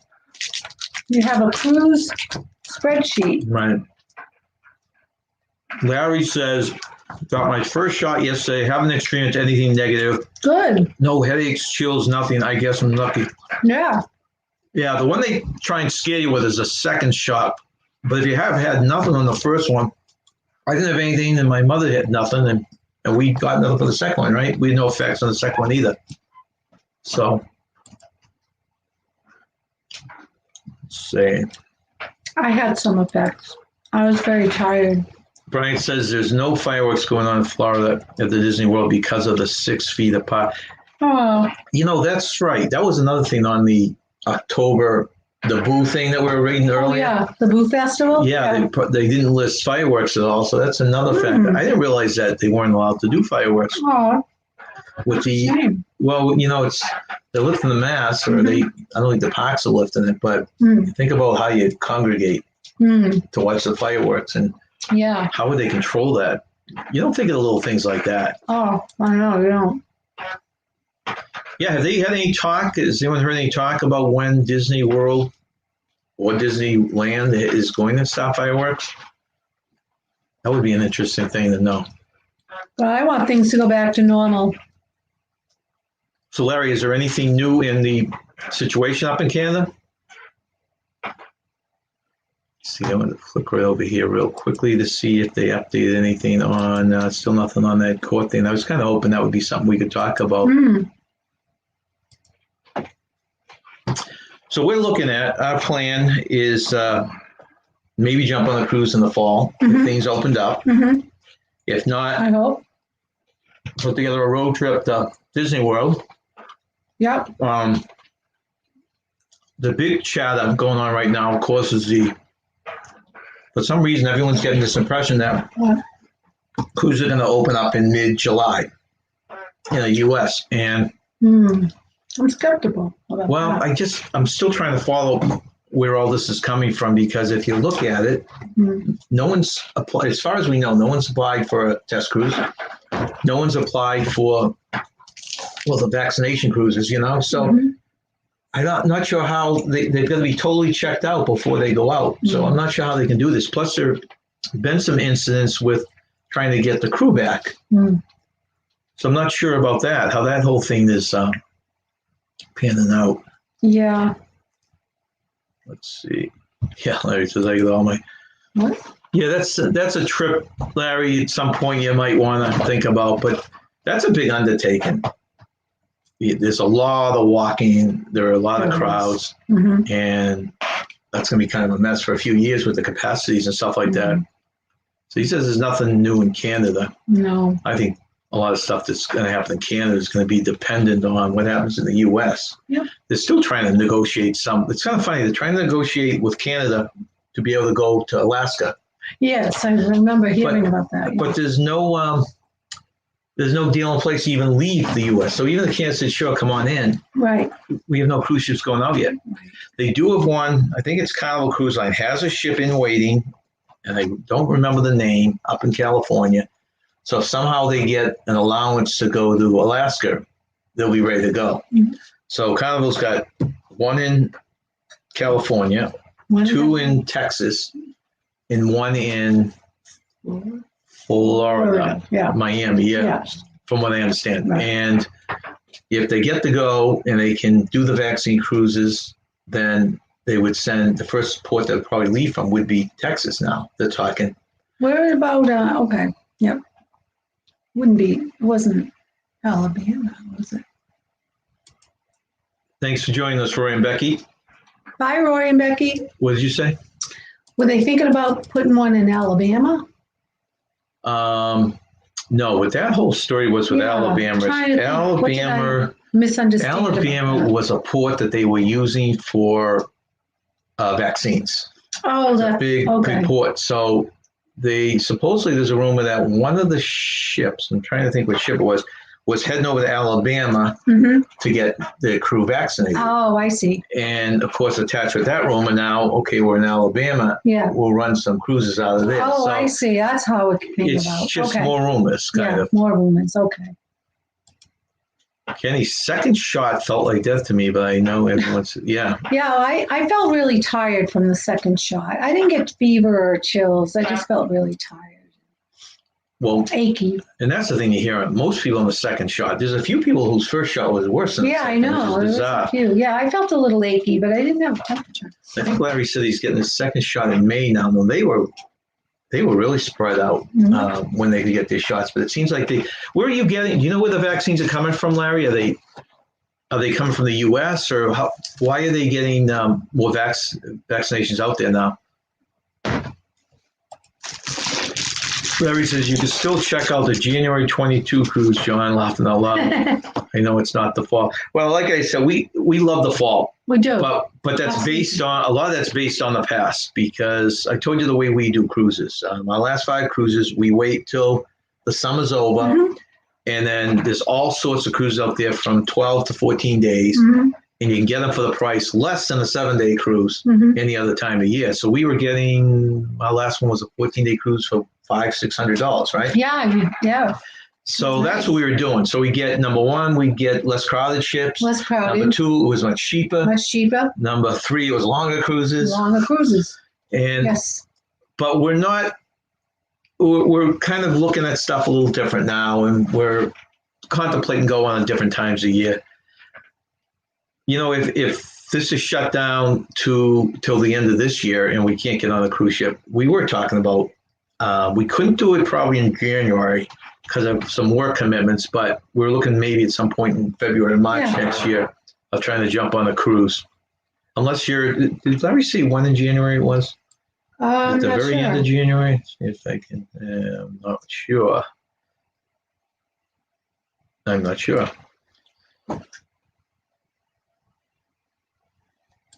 You have a cruise spreadsheet. Right. Larry says, got my first shot yesterday. Haven't experienced anything negative. Good. No headaches, chills, nothing. I guess I'm lucky. Yeah. Yeah, the one they try and scare you with is a second shot. But if you have had nothing on the first one, I didn't have anything, and my mother had nothing, and we got nothing for the second one, right? We had no effects on the second one either. So, let's see. I had some effects. I was very tired. Brian says there's no fireworks going on in Florida at the Disney World because of the 6 feet apart. Oh. You know, that's right. That was another thing on the October, the Boo thing that we were reading earlier. Oh, yeah, the Boo Festival? Yeah. They didn't list fireworks at all, so that's another factor. I didn't realize that they weren't allowed to do fireworks. Oh, with the shame. Well, you know, they're lifting the mask, or I don't think the parks are lifting it, but think about how you congregate to watch the fireworks, and how would they control that? You don't think of the little things like that. Oh, I know, you don't. Yeah, have they had any talk? Has anyone heard any talk about when Disney World or Disneyland is going to stop fireworks? That would be an interesting thing to know. But I want things to go back to normal. So, Larry, is there anything new in the situation up in Canada? See, I'm going to flick right over here real quickly to see if they updated anything on, still nothing on that court thing. I was kind of hoping that would be something we could talk about. So we're looking at, our plan is maybe jump on a cruise in the fall if things opened up. If not, I hope. Put together a road trip to Disney World. Yep. The big chat going on right now, of course, is the for some reason, everyone's getting this impression that What? cruises are going to open up in mid-July in the U.S. And I'm skeptical about well, that. I'm still trying to follow where all this is coming from, because if you look at it, no one's applied, as far as we know, no one's applied for a test cruise. No one's applied for, well, the vaccination cruises, So I'm not sure how they're going to be totally checked out before they go out. So I'm not sure how they can do this. Plus, there have been some incidents with trying to get the crew back. So I'm not sure about that, how that whole thing is panning out. Yeah. Let's see. Yeah, Larry says I got all my. What? Yeah, that's a trip, Larry. At some point, you might want to think about, but that's a big undertaking. There's a lot of walking. There are a lot of crowds, and that's going to be kind of a mess for a few years with the capacities and stuff like that. So he says there's nothing new in Canada. No. I think a lot of stuff that's going to happen in Canada is going to be dependent on what happens in the U.S. Yep. They're still trying to negotiate some. It's kind of funny. They're trying to negotiate with Canada to be able to go to Alaska. Yes, I remember hearing about that. Yeah. But there's no deal in place to even leave the U.S. So even the Kansas City, sure, come on in. Right. We have no cruise ships going out yet. Right. They do have one. I think it's Carnival Cruise Line has a ship in waiting, and I don't remember the name, up in California. So if somehow they get an allowance to go to Alaska, they'll be ready to go. So Carnival's got one in California, two in Texas, and one in Florida. Yeah. Miami, from what I understand. Right. And if they get to go and they can do the vaccine cruises, then they would send, the first port that would probably leave from would be Texas now. They're talking. Where about, okay, yep. Wasn't Alabama, was it? Thanks for joining us, Roy and Becky. Bye, Roy and Becky. What did you say? Were they thinking about putting one in Alabama? No, but that whole story was with Alabama. Alabama was a port that they were using for vaccines. Oh, that's big port. So supposedly there's a rumor that one of the ships, I'm trying to think what ship it was heading over to Alabama to get the crew vaccinated. Oh, I see. And of course, attached with that rumor now, okay, we're in Alabama. Yeah. We'll run some cruises out of there. Oh, so I see. That's how it came about. It's just more rumors, kind of. More rumors. Okay. Kenny's second shot felt like death to me, but I know everyone's, Yeah, I felt really tired from the second shot. I didn't get fever or chills. I just felt really tired. Well, achy. And that's the thing you hear. Most people on the second shot. There's a few people whose first shot was worse than the second. Yeah, I know. There's a few. Yeah, I felt a little achy, but I didn't have temperature. I think Larry said he's getting his second shot in May now. No, they were really spread out when they could get their shots. But it seems like where are you getting? Do you know where the vaccines are coming from, Larry? Are they coming from the U.S. or why are they getting more vaccinations out there now? Larry says you can still check out the January 22 cruise, John, laughing out loud. I know it's not the fall. Well, like I said, we love the fall. We do. But that's based on, a lot of that's based on the past, because I told you the way we do cruises. My last 5 cruises, we wait till the summer's over, and then there's all sorts of cruises out there from 12 to 14 days, and you can get them for the price less than a 7-day cruise any other time of year. So we were getting, our last one was a 14-day cruise for $500-600, right? Yeah. So that's what we were doing. So we get, number 1, we get less crowded ships. Less crowded. Number 2, it was much cheaper. Number 3, it was longer cruises. And but we're kind of looking at stuff a little different now, and we're contemplating going on different times of year. You know, if this is shut down till the end of this year and we can't get on a cruise ship, we were talking about we couldn't do it probably in January because of some work commitments, but we're looking maybe at some point in February or March next year of trying to jump on a cruise. Unless did Larry see when in January it was? At the very end of January? See if I can, I'm not sure.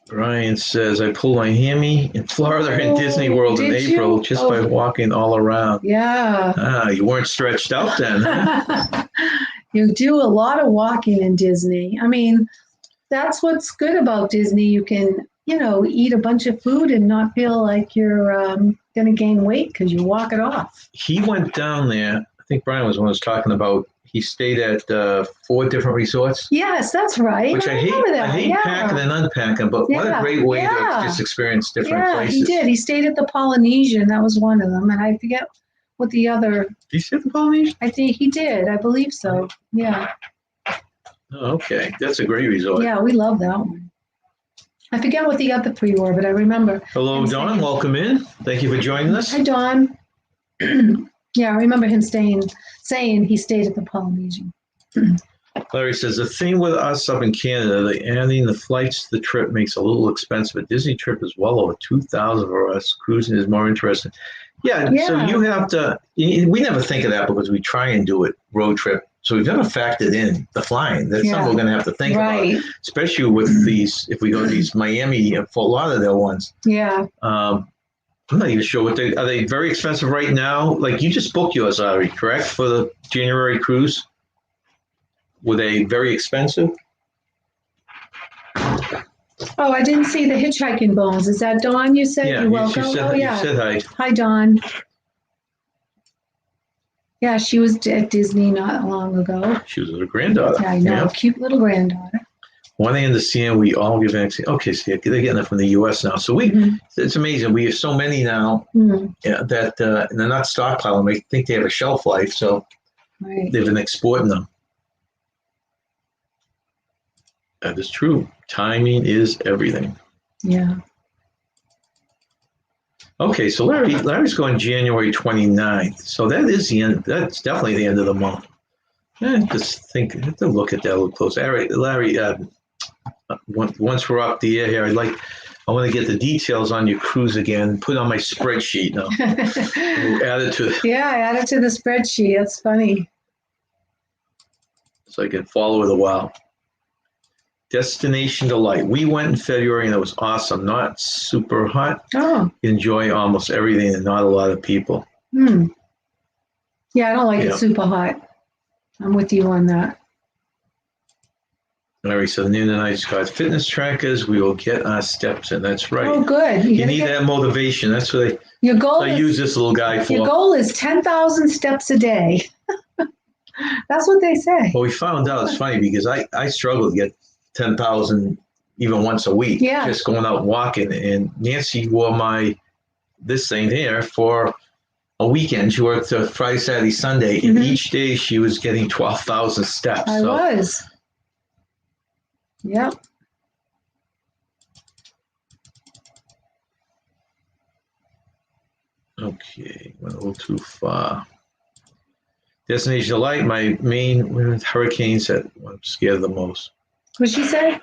Brian says, I pulled my hammy in Florida and Disney World in Did April you? just by walking all around. Yeah. Ah, you weren't stretched out then, huh? You do a lot of walking in Disney. I mean, that's what's good about Disney. You can, eat a bunch of food and not feel like you're going to gain weight because you walk it off. He went down there. I think Brian was one who was talking about. He stayed at 4 different resorts. Yes, that's right. Which I hate. That. I hate packing and unpacking, but what a great way to just experience different places. He did. He stayed at the Polynesian. That was one of them, and I forget what the other. Did he stay at the Polynesian? I think he did. I believe so. Yeah. Oh, okay, that's a great resort. Yeah, we love that one. I forget what the other 3 were, but I remember. Hello, Dawn. Welcome in. Thank you for joining us. Hi, Dawn. Yeah, I remember him saying he stayed at the Polynesian. Larry says, the thing with us up in Canada, adding the flights to the trip makes it a little expensive. A Disney trip is well over $2,000 for us. Cruising is more interesting. Yeah, so you have to, we never think of that because we try and do it road trip. So we've got to factor in the flying. That's something we're going to have to think about, especially with these, if we go to these Miami and Fort Lauderdale ones. Yeah. I'm not even sure are they very expensive right now? Like you just booked yours, Ari, correct? For the January cruise? Were they very expensive? Oh, I didn't see the hitchhiking bones. Is that Dawn you said? Yeah, You're welcome. You said hi. Hi, Dawn. Yeah, she was at Disney not long ago. She was with her granddaughter. Yeah, I know. Yeah. Cute little granddaughter. When they understand, we all give vaccine. Okay, so they're getting it from the U.S. now. So it's amazing. We have so many now that they're not stockpiling. They think they have a shelf life, so they've been exporting them. That is true. Timing is everything. Yeah. Okay, so Larry's going January 29th. So that is the end. That's definitely the end of the month. Just have to look at that a little closer. Larry, once we're up the air here, I want to get the details on your cruise again. Put it on my spreadsheet now. We'll add it to. Yeah, add it to the spreadsheet. That's funny. So I can follow it a while. Destination Delight. We went in February and it was awesome. Not super hot. Oh. Enjoy almost everything and not a lot of people. Yeah, I don't like it super hot. I'm with you on that. Larry said, near the night Scott fitness trackers, we will get our steps in. That's right. Oh, good. You need that motivation. That's what I use this little guy for. Your goal is 10,000 steps a day. That's what they say. Well, we found out, it's funny because I struggle to get 10,000 even once a week. Yeah. Just going out walking. And Nancy wore this thing here for a weekend. She worked Friday, Saturday, Sunday. And each day she was getting 12,000 steps. I was. Yep. Okay, went a little too far. Destination Delight, my main hurricanes that I'm scared of the most. What'd she say?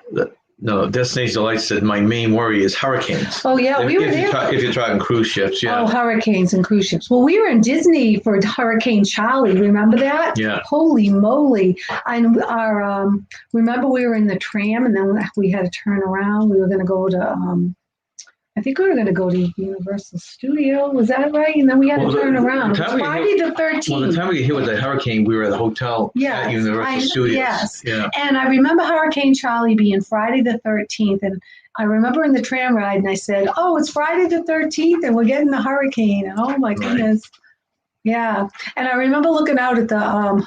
No, Destination Delight said my main worry is hurricanes. Oh, yeah, we were there. If you're talking cruise ships, yeah. Oh, hurricanes and cruise ships. Well, we were in Disney for Hurricane Charlie. Remember that? Yeah. Holy moly. And remember we were in the tram and then we had to turn around. We were going to go to, I think we were going to go to Universal Studio. Was that right? And then we had to turn around. Friday the 13th. Well, the time we get hit with the hurricane, we were at the hotel at Universal Studios. Yes. Yeah. And I remember Hurricane Charlie being Friday the 13th. And I remember in the tram ride and I said, oh, it's Friday the 13th and we're getting the hurricane. And oh, my goodness. Yeah. And I remember looking out at the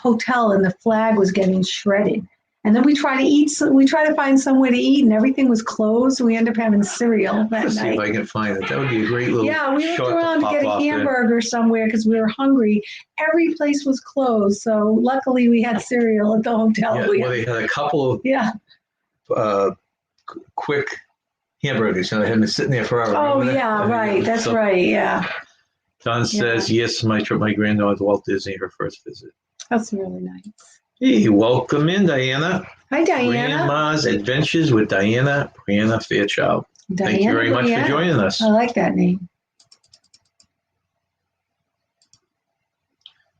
hotel and the flag was getting shredded. And then we try to eat. So we try to find somewhere to eat, and everything was closed. We end up having cereal that Let's night. see if I can find it. That would be a great little. Yeah, we looked around to get a hamburger somewhere because we were hungry. Every place was closed, so luckily we had cereal at the hotel. Yeah, well, they had a couple of quick hamburgers, and they had been sitting there forever. Oh yeah, right. That's right. Yeah. Don says yes. My trip, my granddaughter to Walt Disney, her first visit. That's really nice. Hey, welcome in, Diana. Hi, Diana. Grandma's Adventures with Brianna Fairchild. Thank you very much for joining us. I like that name.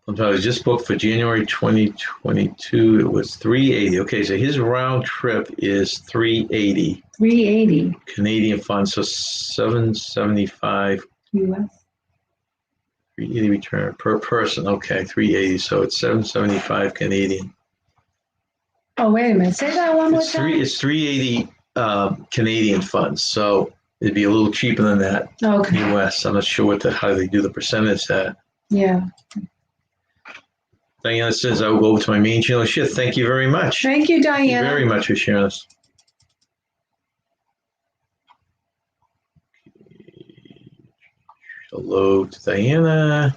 I was just booked for January 2022. It was 380. Okay, so his round trip is 380 380 Canadian funds, so 775 US. 380 return per person. Okay, 380. So it's 775 Canadian. Oh, wait a minute. Say that one more time. It's 380 Canadian funds. So it'd be a little cheaper than that Okay. US. I'm not sure how they do the percentage at. Yeah. Diana says I will go over to my main channel. Shit, thank you very much. Thank you, Thank you Diana. very much for sharing this. Hello to Diana.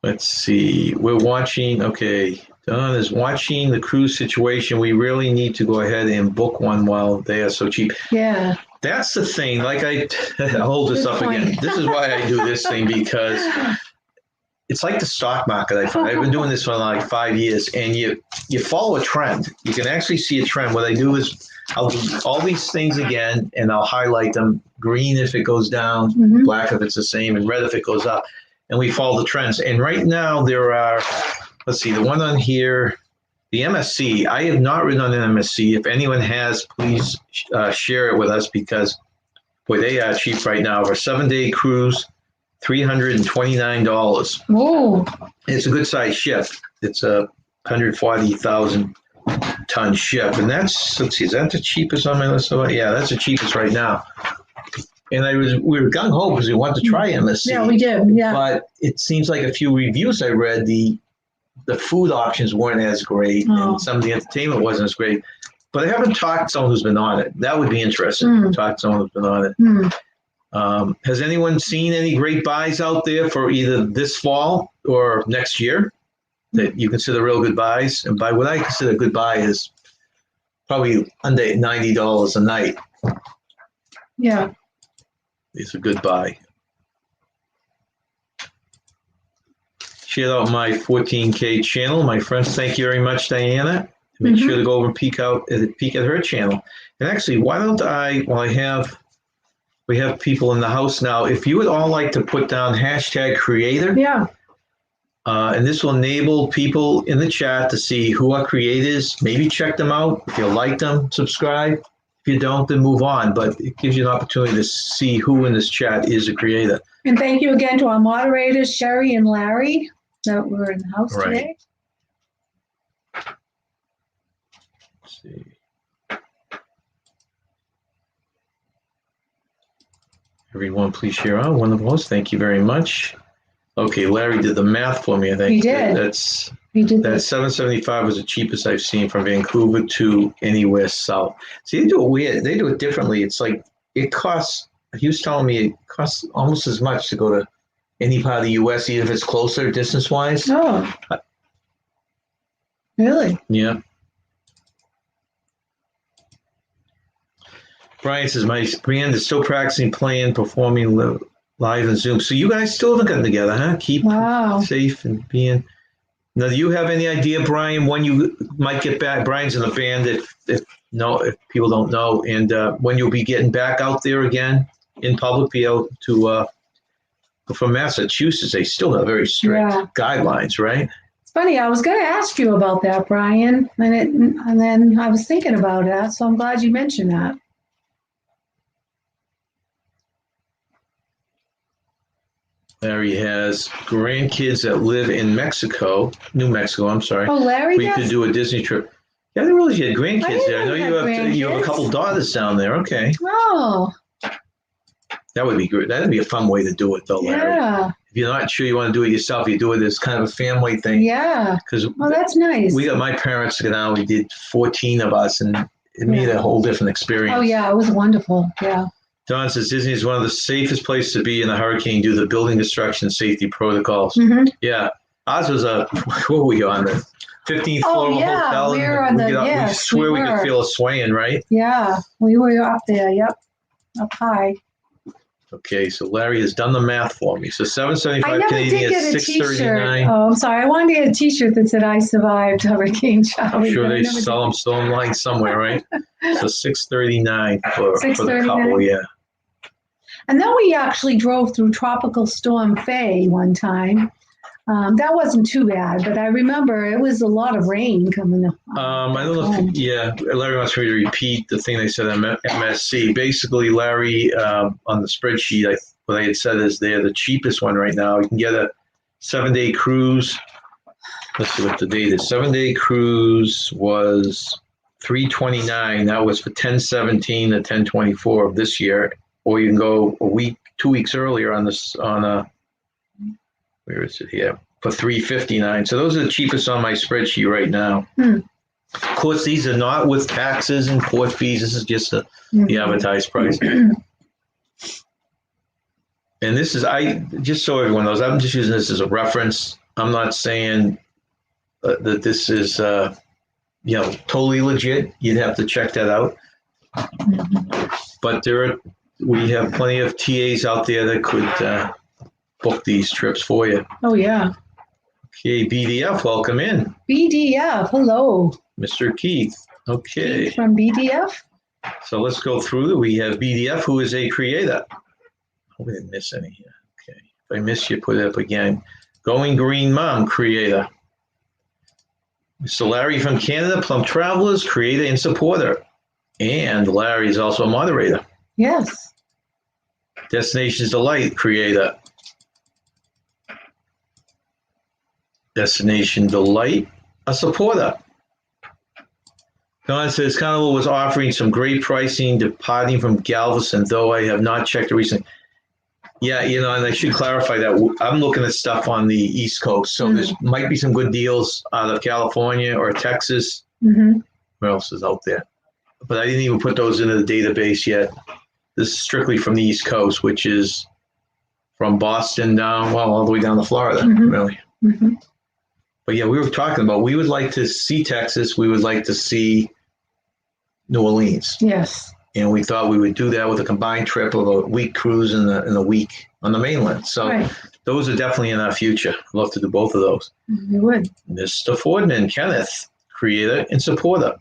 Let's see. We're watching. Okay. Don is watching the cruise situation. We really need to go ahead and book one while they are so cheap. Yeah. That's the thing. Like I'll hold this Good up point. again. This is why I do this thing, because it's like the stock market. I find I've been doing this for like 5 years, and you follow a trend. You can actually see a trend. What I do is I'll do all these things again, and I'll highlight them: green if it goes down, Mhm. black if it's the same, and red if it goes up. And we follow the trends. And right now there are, let's see, the one on here, the MSC. I have not ridden on an MSC. If anyone has, please share it with us, because boy, they are cheap right now. For a 7-day cruise, $329. Oh, It's a good sized ship. It's a 140,000 ton ship, and that's, let's see, is that the cheapest on my list? Yeah, that's the cheapest right now. And we were gung ho because we wanted to try MSC. yeah, we did. Yeah. But it seems like a few reviews I read, the food options weren't as great, Oh. and some of the entertainment wasn't as great. But I haven't talked to someone who's been on it. That would be interesting. Talk to someone who's been on it. Has anyone seen any great buys out there for either this fall or next year that you consider real good buys? And by what I consider a good buy is probably under $90 a night. Yeah. It's a good buy. Share out my 14K channel, my friends. Thank you very much, Diana. Make sure to go over and peek at her channel. And actually, why don't we have people in the house now. If you would all like to put down #creator. Yeah. And this will enable people in the chat to see who are creators. Maybe check them out. If you like them, subscribe. If you don't, then move on. But it gives you an opportunity to see who in this chat is a creator. And thank you again to our moderators, Sherry and Larry, that were in the house today. Let's see. Everyone, please share out. Wonderful. Thank you very much. Okay, Larry did the math for me, I think. He did. That 775 was the cheapest I've seen from Vancouver to anywhere south. See, they do it weird. They do it differently. It's like it costs, he was telling me it costs almost as much to go to any part of the U.S., even if it's closer distance-wise. Oh. Really? Yeah. Brian says, my band is still practicing playing, performing live on Zoom. So you guys still haven't gotten together, huh? Keep safe and being. Now, do you have any idea, Brian, when you might get back? Brian's in the band, if people don't know, and when you'll be getting back out there again in public, be able to. From Massachusetts, they still have very strict guidelines, right? It's funny. I was going to ask you about that, Brian, and then I was thinking about it. So I'm glad you mentioned that. Larry has grandkids that live in New Mexico. I'm sorry. Oh, Larry, we could do a Disney trip. Yeah, I didn't realize you had grandkids there. I know you have a couple daughters down there. Okay. Oh. That would be good. That would be a fun way to do it, though, Larry. Yeah. If you're not sure you want to do it yourself, you do it as kind of a family thing. Yeah. That's nice. We got my parents to go down. We did 14 of us, and it made a whole different experience. Oh, yeah. It was wonderful. Yeah. Don says Disney is one of the safest places to be in a hurricane due to the building construction safety protocols. Yeah. Ours was what were we on? The 15th floor of a hotel? We were on we swear we could feel a swaying, right? Yeah. We were up there. Yep. Up high. Okay, so Larry has done the math for me. So 775 Canadian is 639. Oh, I'm sorry. I wanted to get a T-shirt that said "I survived Hurricane Charlie." I'm sure they sell them still online somewhere, right? So 639 for the couple, yeah. And then we actually drove through Tropical Storm Faye one time. That wasn't too bad, but I remember it was a lot of rain coming up. I don't know if, Larry wants me to repeat the thing they said on MSC. Basically, Larry, on the spreadsheet, what I had said is they're the cheapest one right now. You can get a 7-day cruise. Let's see what the date is. 7-day cruise was $329. That was for 10/17 to 10/24 of this year. Or you can go 2 weeks earlier where is it here? For $359. So those are the cheapest on my spreadsheet right now. Of course, these are not with taxes and port fees. This is just the advertised price. And this is, just so everyone knows, I'm just using this as a reference. I'm not saying that this is, totally legit. You'd have to check that out. But we have plenty of TAs out there that could book these trips for you. Oh, yeah. Okay, BDF, welcome in. BDF, hello. Mr. Keith. Okay. Keith from BDF. So let's go through. We have BDF, who is a creator. Oh, we didn't miss any here. Okay. If I miss you, put it up again. Going Green Mom, creator. Mr. Larry from Canada, Plum Travelers, creator and supporter. And Larry is also a moderator. Yes. Destinations Delight, creator. Destination Delight, a supporter. Don says Carnival was offering some great pricing departing from Galveston, though I have not checked the recent. Yeah, and I should clarify that I'm looking at stuff on the East Coast, so there might be some good deals out of California or Texas. Where else is out there? But I didn't even put those into the database yet. This is strictly from the East Coast, which is from Boston down, all the way down to Florida, really. But yeah, we were talking about, we would like to see Texas. We would like to see New Orleans. Yes. And we thought we would do that with a combined trip of a week cruise and a week on the mainland. So those are definitely in our future. I'd love to do both of those. You would. Mr. Fordman, Kenneth, creator and supporter.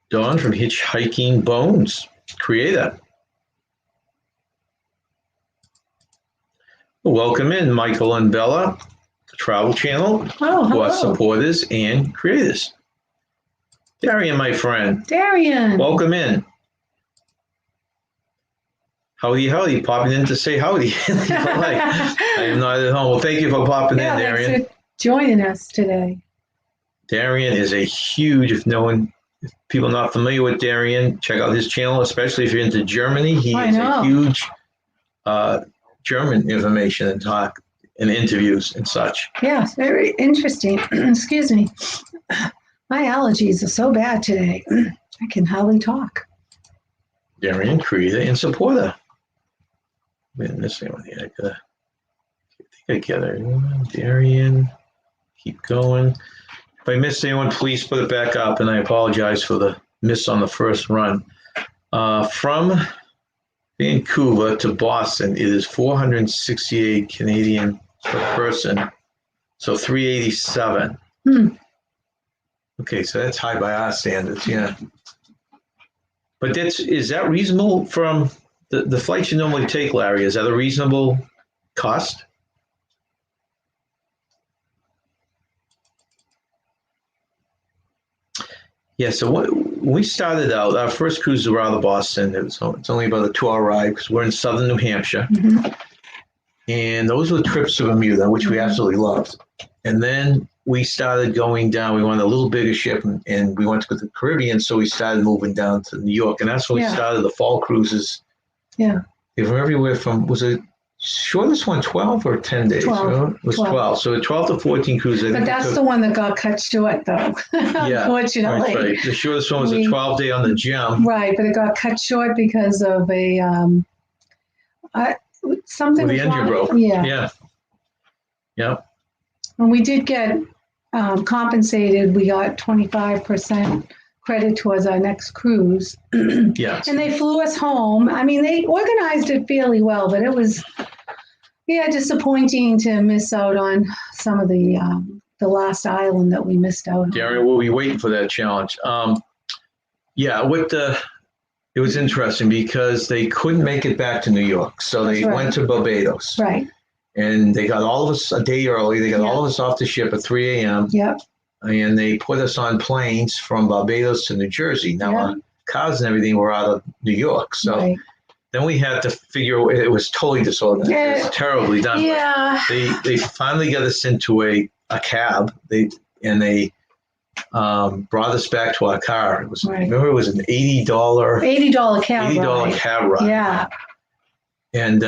Dawn from Hitchhiking Bones, creator. Welcome in, Michael and Bella, the Travel Channel, who are supporters and creators. Darian, my friend. Darian. Welcome in. Howdy, popping in to say howdy. I am not at home. Well, thank you for popping in, Darian. Thanks for joining us today. Darian is a huge, if people not familiar with Darian, check out his channel, especially if you're into Germany. He is a huge German information and talk and interviews and such. Yes, very interesting. Excuse me. My allergies are so bad today. I can hardly talk. Darian, creator and supporter. Wait, missing one here. I think I get it. Darian, keep going. If I missed anyone, please put it back up, and I apologize for the miss on the first run. From Vancouver to Boston, it is 468 Canadian per person, so 387. Okay, so that's high by our standards, yeah. But is that reasonable from the flights you normally take, Larry? Is that a reasonable cost? Yeah, so when we started out, our first cruise were out of Boston. It's only about a 2-hour ride because we're in southern New Hampshire. And those were trips to Bermuda, which we absolutely loved. And then we started going down. We wanted a little bigger ship, and we went to the Caribbean, so we started moving down to New York. And that's when we started the fall cruises. Yeah. They were everywhere from, was it shortest one 12 or 10 days? 12. It was 12. So 12 to 14 cruises. But that's the one that got cut short, though, unfortunately. Right. The shortest one was a 12-day on the Gem. Right, but it got cut short because of something. The engine broke. Yeah. When we did get compensated, we got 25% credit towards our next cruise. Yes. And they flew us home. I mean, they organized it fairly well, but it was, disappointing to miss out on some of the the last island that we missed out on. Darren, we'll be waiting for that challenge. It was interesting because they couldn't make it back to New York, so they went to Barbados. Right. And they got all of us a day early. They got all of us off the ship at 3 a.m. Yep. And they put us on planes from Barbados to New Jersey. Now, our cars and everything were out of New York, so then we had to figure. It was totally disorganized. Yeah. It was terribly done. Yeah. They finally got us into a cab. They brought us back to our car. It was remember it was an $80 cab ride. Yeah. And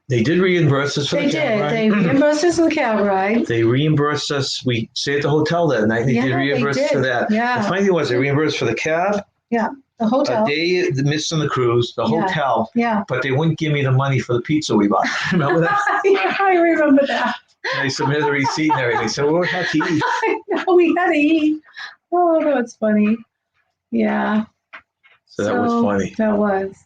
they did reimburse us for the cab ride. They reimbursed us for the cab ride. They reimbursed us. We stayed at the hotel that night. They did reimburse us for that. Yeah. The funny thing was they reimbursed for the cab. Yeah. The hotel. A day missed on the cruise, the hotel. Yeah. But they wouldn't give me the money for the pizza we bought. Remember that? Yeah, I remember that. And they submitted the receipt and everything. So we had to eat. I know, we had to eat. Oh, that's funny. Yeah. So that was funny. That was.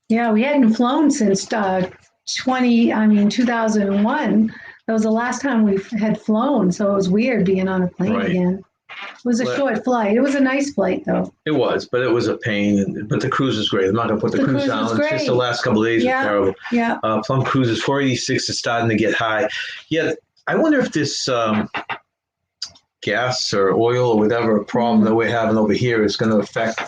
Yeah, we hadn't flown since 2001. That was the last time we had flown, so it was weird being on a plane again. It was a short flight. It was a nice flight, though. It was, but it was a pain. But the cruise is great. I'm not going to put the cruise down. It's just the last couple of days were terrible. Yeah. Plum Cruise is 486 is starting to get high. Yeah, I wonder if this gas or oil or whatever problem that we're having over here is going to affect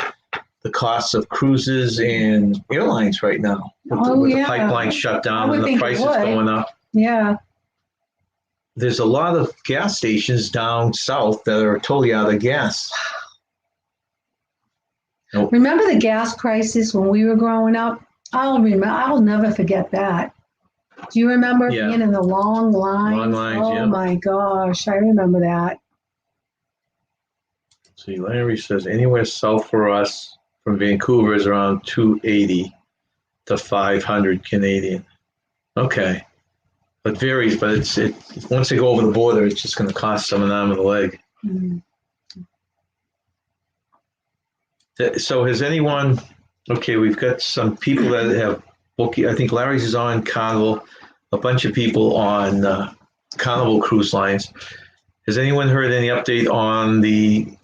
the costs of cruises and airlines right now. With the pipeline shut down and the prices going up. Yeah. There's a lot of gas stations down south that are totally out of gas. Nope. Remember the gas crisis when we were growing up? I'll never forget that. Do you remember being in the long lines? Long lines, oh my gosh, I remember that. See, Larry says anywhere south for us from Vancouver is around 280 to 500 Canadian. Okay. It varies, but it's once they go over the border, it's just going to cost them an arm and a leg. Mm-hmm. So has anyone? Okay, we've got some people that have booking. I think Larry's is on Carnival. A bunch of people on Carnival Cruise Lines. Has anyone heard any update on the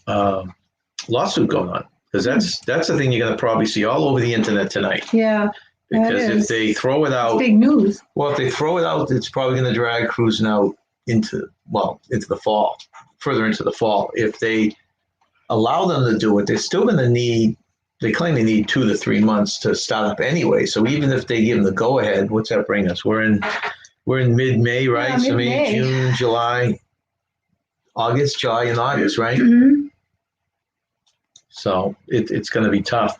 lawsuit going on? Because that's the thing you're going to probably see all over the internet tonight. Yeah. Because if they throw it out, it's big news. Well, if they throw it out, it's probably going to drag cruising out into the fall, further into the fall. If they allow them to do it, they're still going to need. They claim they need 2 to 3 months to start up anyway. So even if they give them the go ahead, what's that bring us? We're in mid-May, right? Yeah, so May, June, July, July and August, right? Mm-hmm. So it's going to be tough.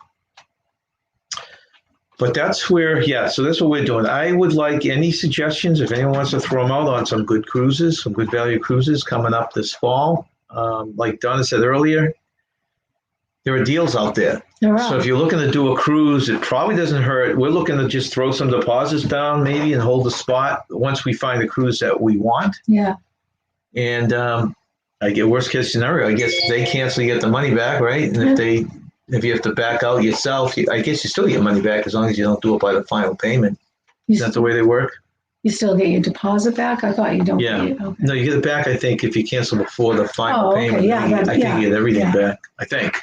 But that's where, so that's what we're doing. I would like any suggestions, if anyone wants to throw them out on some good cruises, some good value cruises coming up this fall. Like Donna said earlier, there are deals out there. So if you're looking to do a cruise, it probably doesn't hurt. We're looking to just throw some deposits down maybe and hold the spot once we find a cruise that we want. Yeah. And I get worst case scenario, I guess they cancel, you get the money back, right? And if you have to back out yourself, I guess you still get money back as long as you don't do it by the final payment. Is that the way they work? You still get your deposit back? I thought you don't get it. Okay. No, you get it back, I think, if you cancel before the final payment. I think you get everything back, I think.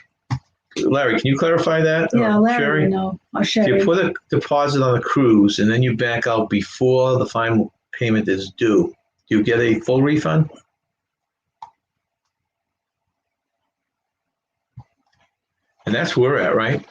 Larry, can you clarify that? Yeah, Larry, Sherry? no. Sherry. If you put a deposit on a cruise and then you back out before the final payment is due, do you get a full refund? And that's where we're at, right?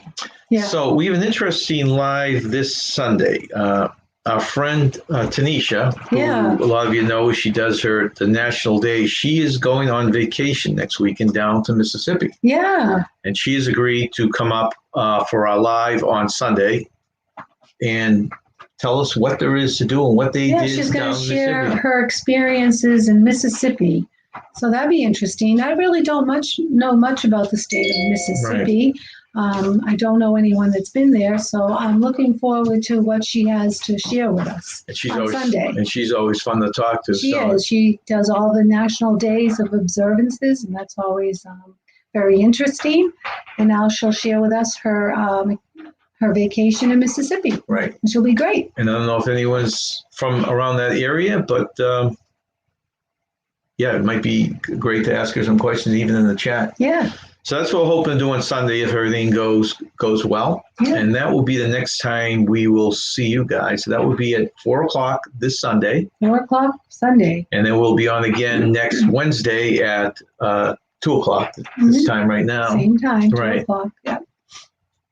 Yeah. So we have an interesting live this Sunday. Our friend Tanisha, who a lot of you know, she does the National Day. She is going on vacation next weekend down to Mississippi. Yeah. And she has agreed to come up for our live on Sunday and tell us what there is to do and what they did. Yeah, she's going to share Mississippi. her experiences in Mississippi. So that'd be interesting. I really don't know much about the state of Mississippi. Right. I don't know anyone that's been there, so I'm looking forward to what she has to share with us on Sunday. And she's always fun to talk to. She is. She does all the national days of observances, and that's always very interesting. And now she'll share with us her vacation in Mississippi. Right. And she'll be great. And I don't know if anyone's from around that area, but yeah, it might be great to ask her some questions even in the chat. Yeah. So that's what we're hoping to do on Sunday if everything goes well. Yeah. And that will be the next time we will see you guys. So that will be at 4:00 this Sunday. 4:00 Sunday. And then we'll be on again next Wednesday at 2:00 this time right now. Same time, 2 Right. o'clock. Yep.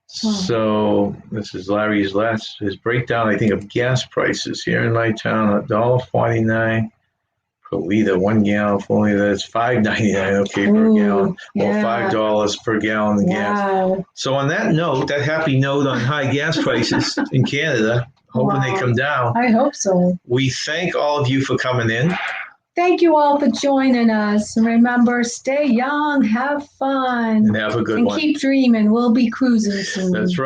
So this is Larry's his breakdown, I think, of gas prices here in my town. $1.49 per liter, 1 gallon fully. That's $5.99. Okay, per gallon, or $5 per gallon of gas. Wow. So on that note, that happy note on high gas prices in Canada, hoping they come down. I hope so. We thank all of you for coming in. Thank you all for joining us. And remember, stay young, have fun, And have a good one. and keep dreaming. We'll be cruising soon. That's right.